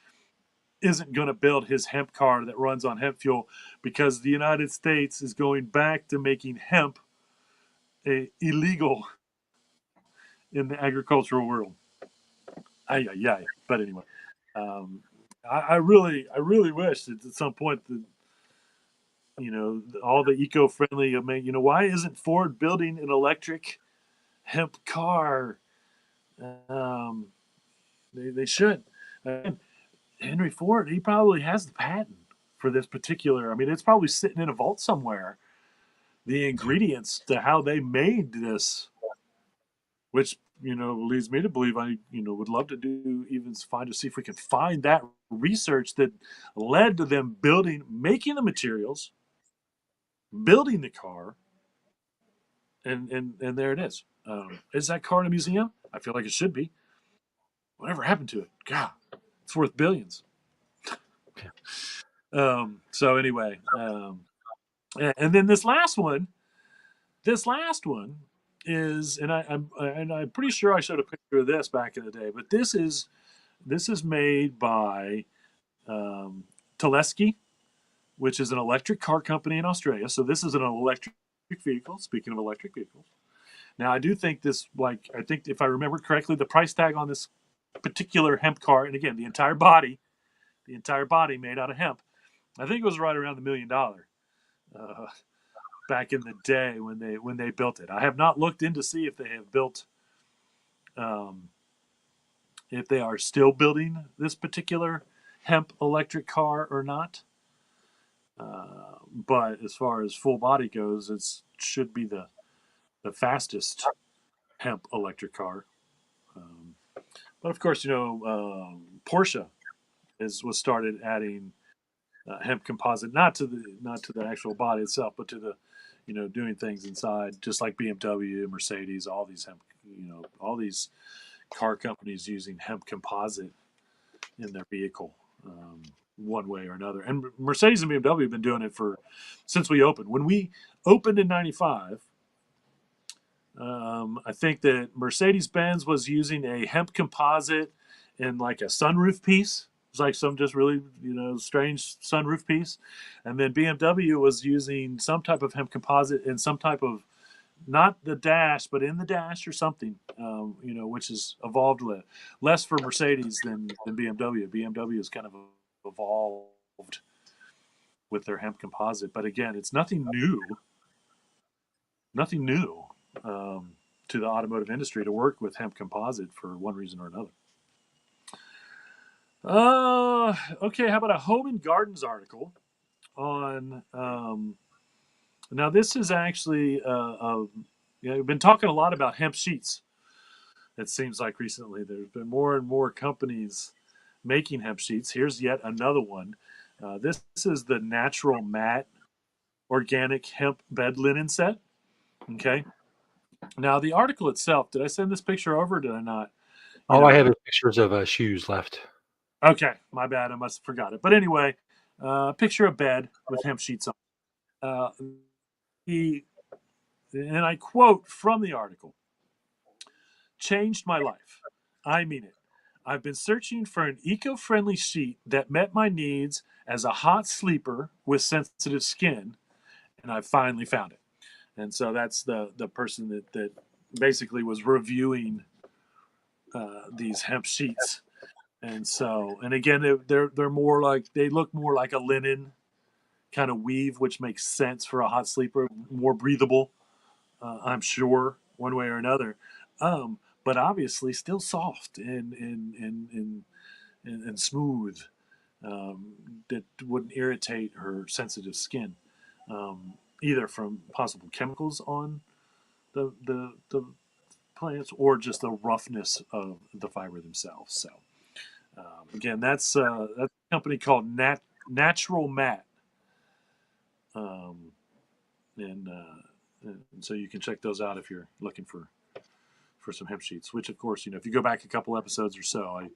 isn't going to build his hemp car that runs on hemp fuel because the United States is going back to making hemp illegal in the agricultural world. But anyway, I really wish that at some point that all the eco-friendly. Why isn't Ford building an electric hemp car? They should. Henry Ford, he probably has the patent for this particular. I mean, it's probably sitting in a vault somewhere. The ingredients to how they made this, which leads me to believe I would love to do even see if we can find that research that led to them making the materials, building the car, and there it is. Is that car in a museum? I feel like it should be. Whatever happened to it? God, it's worth billions. So anyway, and then this last one is, and I'm pretty sure I showed a picture of this back in the day, but this is made by um, Teleski, which is an electric car company in Australia. So this is an electric vehicle. Speaking of electric vehicles, now I do think this, like, I think if I remember correctly, the price tag on this particular hemp car, and again, the entire body made out of hemp, I think it was right around $1 million back in the day when they built it. I have not looked in to see if they have built, um, if they are still building this particular hemp electric car or not. But as far as full body goes, it should be the fastest hemp electric car. Um, but of course, Porsche was started adding hemp composite, not to the actual body itself, but to the, doing things inside, just like BMW, Mercedes, all these hemp, all these car companies using hemp composite in their vehicle, one way or another. And Mercedes and BMW have been doing it since we opened. When we opened in '95, I think that Mercedes Benz was using a hemp composite in like a sunroof piece. It was like some just really, strange sunroof piece. And then BMW was using some type of hemp composite in some type of, not the dash, but in the dash or something, which has evolved less for Mercedes than BMW. BMW has kind of evolved with their hemp composite. But again, it's nothing new to the automotive industry to work with hemp composite for one reason or another. Okay, how about a Home and Gardens article on, now this is actually, we've been talking a lot about hemp sheets. It seems like recently there's been more and more companies making hemp sheets. Here's yet another one. This is the Natural Mat Organic Hemp Bed Linen Set. Okay. Now the article itself, did I send this picture over? Or did I not? All I have is pictures of shoes left. Okay, my bad. I must have forgot it. But anyway, picture a bed with hemp sheets on. He, and I quote from the article, changed my life. I mean it. I've been searching for an eco-friendly sheet that met my needs as a hot sleeper with sensitive skin, and I finally found it. And so that's the person that basically was reviewing these hemp sheets. And so, and again, they're more like, they look more like a linen kind of weave, which makes sense for a hot sleeper, more breathable, I'm sure, one way or another. But obviously, still soft and smooth, that wouldn't irritate her sensitive skin, either from possible chemicals on the plants or just the roughness of the fiber themselves. So again, that's a company called Natural Mat, um, and so you can check those out if you're looking for some hemp sheets. Which, of course, if you go back a couple episodes or so, I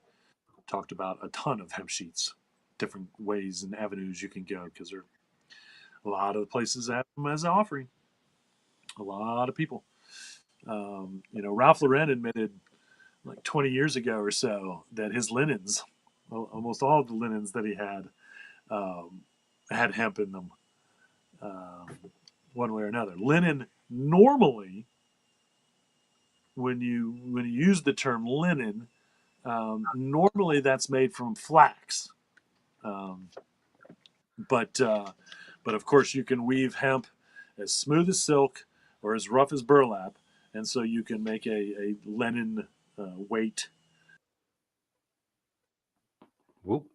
talked about a ton of hemp sheets, different ways and avenues you can go, because there are a lot of places that have them as an offering. A lot of people. Ralph Lauren admitted like 20 years ago or so that his linens, almost all of the linens that he had hemp in them, one way or another. Linen normally, when you use the term linen, normally that's made from flax, um, but of course you can weave hemp as smooth as silk or as rough as burlap, and so you can make a linen weight. Whoop.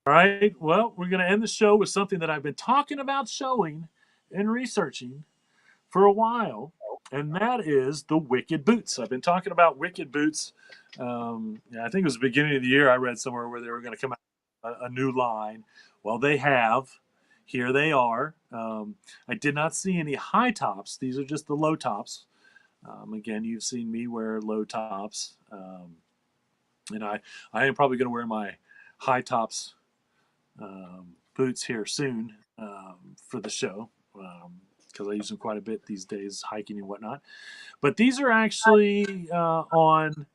All right. Well, we're going to end the show with something that I've been talking about showing and researching for a while, and that is the Wicked Boots. I've been talking about Wicked Boots. I think it was the beginning of the year. I read somewhere where they were going to come out a new line. Well, they have. Here they are. I did not see any high tops. These are just the low tops. Again, you've seen me wear low tops, and I am probably going to wear my high tops boots here soon for the show. because I use them quite a bit these days, hiking and whatnot. But these are actually on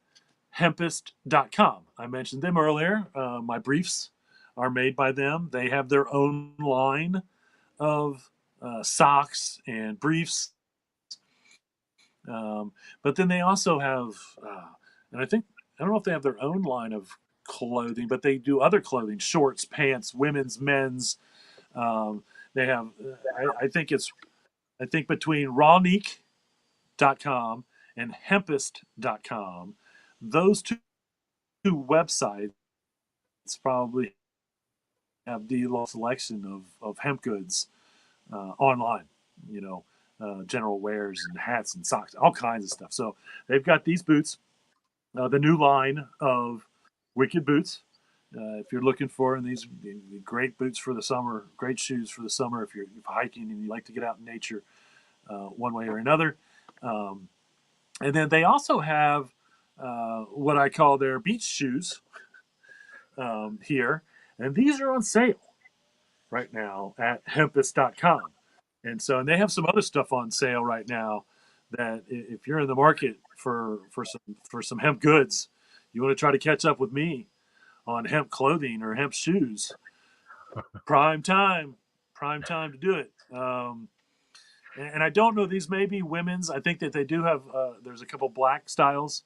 Hempest.com. I mentioned them earlier. My briefs are made by them. They have their own line of socks and briefs. But then they also have, and I don't know if they have their own line of clothing, but they do other clothing, shorts, pants, women's, men's. They have, I think between rawneek.com and hempest.com, those two websites probably have the largest selection of hemp goods online, you know, general wares and hats and socks, all kinds of stuff. So they've got these boots, the new line of Wicked boots. If you're looking for these great boots for the summer, great shoes for the summer, if you're hiking and you like to get out in nature one way or another. And then they also have what I call their beach shoes here. And these are on sale right now at hempest.com. And they have some other stuff on sale right now that if you're in the market for some hemp goods, you want to try to catch up with me on hemp clothing or hemp shoes. Prime time to do it. And I don't know, these may be women's. I think that they do have. There's a couple black styles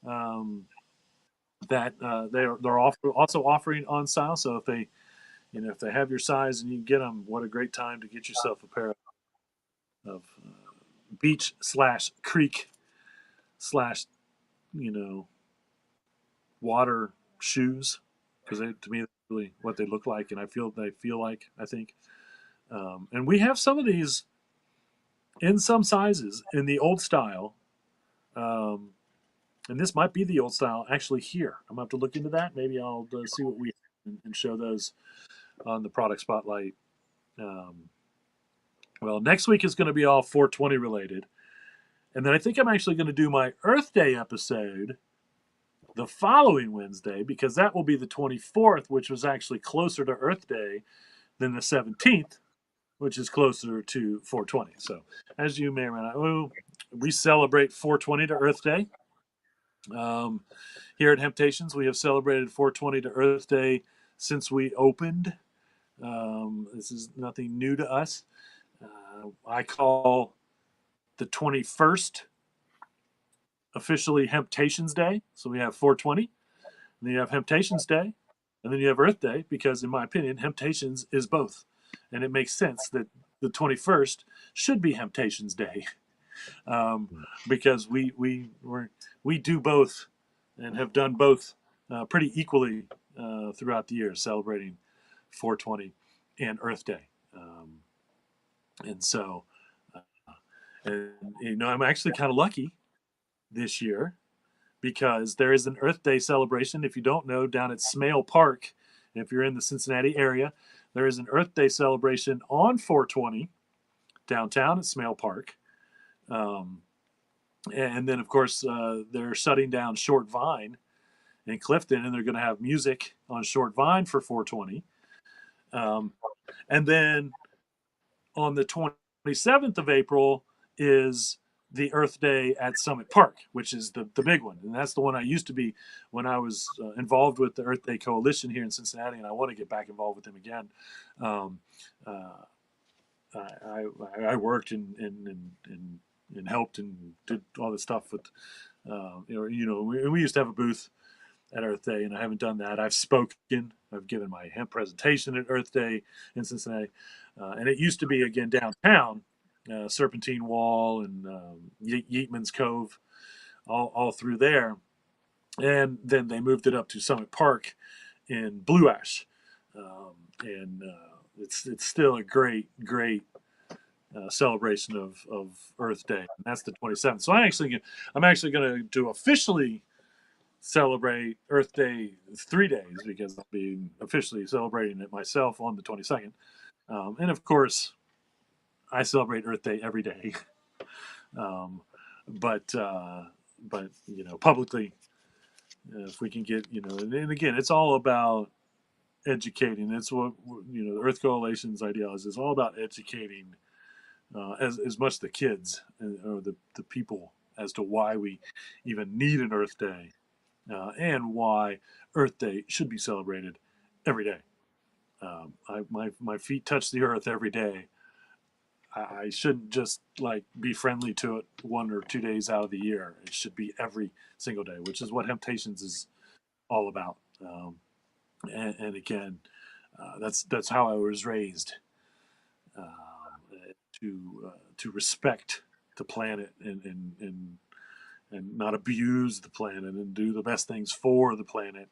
that they're also offering on sale. So if they have your size and you can get them, what a great time to get yourself a pair of beach / creek / water shoes, because to me that's really what they look like, and they feel like, I think. And we have some of these in some sizes in the old style. And this might be the old style actually here. I'm gonna have to look into that. Maybe I'll see what we have and show those on the product spotlight. Well, next week is going to be all 420 related, and then I think I'm actually going to do my Earth Day episode the following Wednesday, because that will be the 24th, which was actually closer to Earth Day than the 17th, which is closer to 420. So, as you may or may not know, we celebrate 420 to Earth Day. Here at Hemptations, we have celebrated 420 to Earth Day since we opened. This is nothing new to us. I call the 21st officially Hemptations Day. So we have 420, and then you have Hemptations Day, and then you have Earth Day, because in my opinion, Hemptations is both. And it makes sense that the 21st should be Hemptations Day, because we do both and have done both pretty equally throughout the year, celebrating 420 and Earth Day. And so, I'm actually kind of lucky this year, because there is an Earth Day celebration. If you don't know, down at Smale Park, if you're in the Cincinnati area, there is an Earth Day celebration on 420 downtown at Smale Park. And then, of course, they're shutting down Short Vine in Clifton, and they're going to have music on Short Vine for 420. And then on the 27th of April is the Earth Day at Summit Park, which is the big one. And that's the one I used to be when I was involved with the Earth Day Coalition here in Cincinnati, and I want to get back involved with them again. I worked and helped and did all this stuff with, we used to have a booth at Earth Day, and I haven't done that. I've spoken. I've given my hemp presentation at Earth Day in Cincinnati. And it used to be, again, downtown, Serpentine Wall and Yeatman's Cove, all through there. And then they moved it up to Summit Park in Blue Ash. And it's still a great celebration of Earth Day. And that's the 27th. So I'm actually going to officially celebrate Earth Day 3 days, because I'll be officially celebrating it myself on the 22nd. And of course, I celebrate Earth Day every day. But publicly, if we can get, and again, it's all about educating. It's what, the Earth Coalition's ideology is all about educating as much the kids or the people as to why we even need an Earth Day and why Earth Day should be celebrated every day. My feet touch the earth every day. I shouldn't just like be friendly to it 1 or 2 days out of the year. It should be every single day, which is what Hemptations is all about. And again, that's how I was raised to respect the planet and not abuse the planet and do the best things for the planet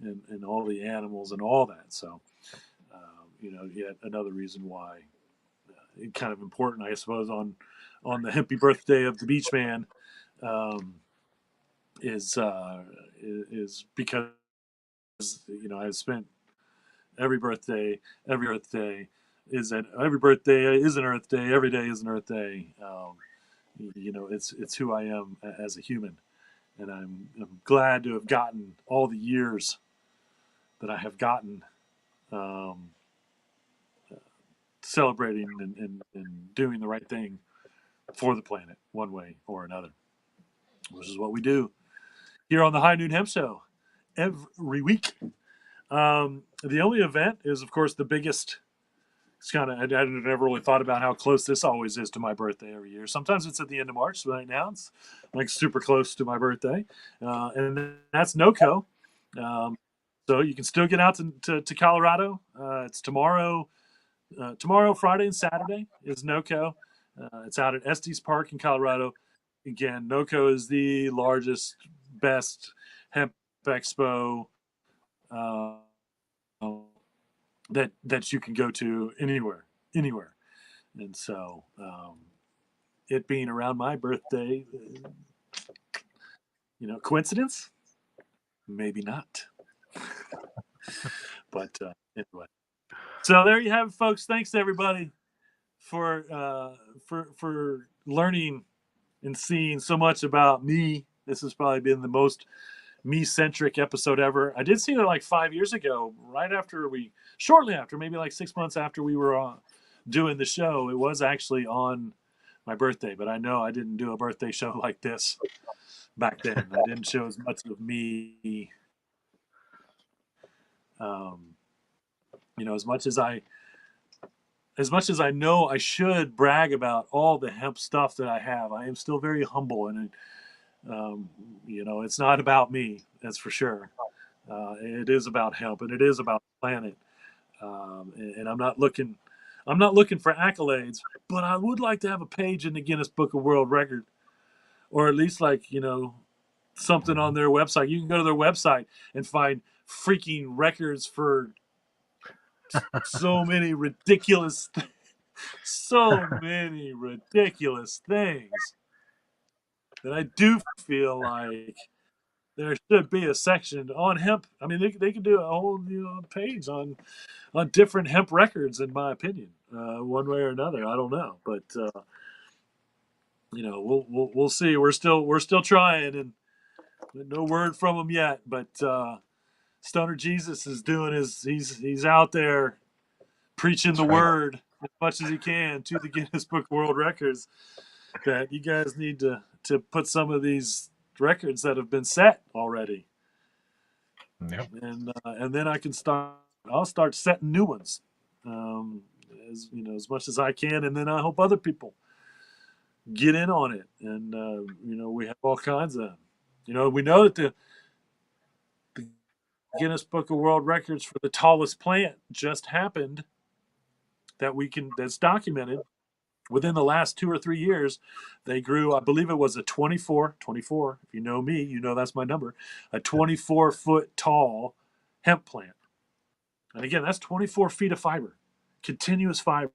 and all the animals and all that. So, yet another reason why it's kind of important, I suppose, on the Hempy birthday of the Beach Man, um, is because I've spent every birthday, every Earth Day every birthday is an Earth Day, every day is an Earth Day. It's who I am as a human, and I'm glad to have gotten all the years that I have gotten. Um, Celebrating and doing the right thing for the planet one way or another, which is what we do here on the High Noon Hemp Show every week. The only event is, of course, the biggest. It's kind of, I never really thought about how close this always is to my birthday every year. Sometimes it's at the end of March. Right now, it's like super close to my birthday. And that's NOCO. So you can still get out to Colorado. It's tomorrow. Tomorrow, Friday, and Saturday is NOCO. It's out at Estes Park in Colorado. Again, NOCO is the largest, best hemp expo uh, that you can go to anywhere. And so, it being around my birthday, coincidence? Maybe not. But anyway, so there you have it, folks. Thanks to everybody for learning and seeing so much about me. This has probably been the most me-centric episode ever. I did see it like 5 years ago, shortly after, maybe like 6 months after we were doing the show. It was actually on my birthday, but I know I didn't do a birthday show like this back then. I didn't show as much of me. Um, as much as I know I should brag about all the hemp stuff that I have, I am still very humble, and it's not about me. That's for sure. It is about hemp, and it is about the planet. And I'm not looking for accolades, but I would like to have a page in the Guinness Book of World Record, or at least something on their website. You can go to their website and find freaking records for so many ridiculous things that I do feel like there should be a section on hemp. I mean, they could do a whole page on different hemp records, in my opinion, one way or another. I don't know, but we'll see. We're still trying, and no word from them yet. But Stoner Jesus is doing he's out there preaching the word as much as he can to the Guinness Book of World Records. That you guys need to put some of these records that have been set already. Yep. And then I'll start setting new ones, as much as I can, and then I hope other people get in on it. And we have all kinds of, we know that the Guinness Book of World Records for the tallest plant just happened. That's documented. Within the last 2 or 3 years, they grew, I believe it was a 24. If you know me, you know that's my number, a 24-foot tall hemp plant. And again, that's 24 feet of fiber, continuous fiber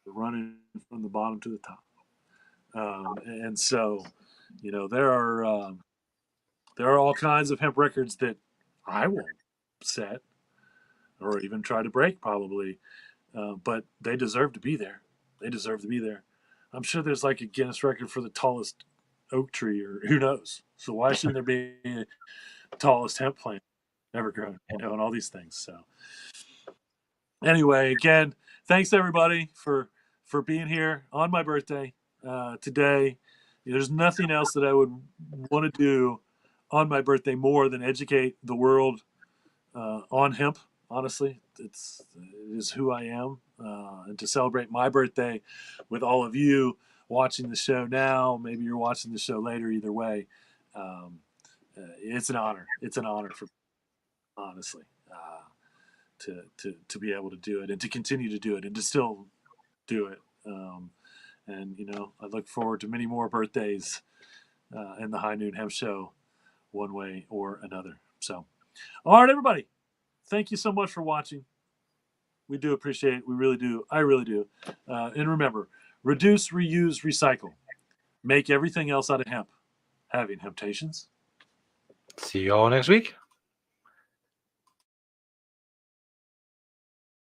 running from the bottom to the top. And so, there are all kinds of hemp records that I won't set or even try to break, probably. But they deserve to be there. I'm sure there's like a Guinness record for the tallest oak tree, or who knows. So why shouldn't there be the tallest hemp plant ever grown? And all these things. So anyway, again, thanks everybody for for being here on my birthday today. There's nothing else that I would want to do on my birthday more than educate the world on hemp. Honestly, it is who I am, and to celebrate my birthday with all of you watching the show now. Maybe you're watching the show later. Either way, it's an honor. It's an honor for honestly to be able to do it and to continue to do it and to still do it. And I look forward to many more birthdays in the High Noon Hemp Show, one way or another. So, all right, everybody. Thank you so much for watching. We do appreciate it. We really do. I really do. And remember, reduce, reuse, recycle. Make everything else out of hemp. Having Hemptations. See you all next week.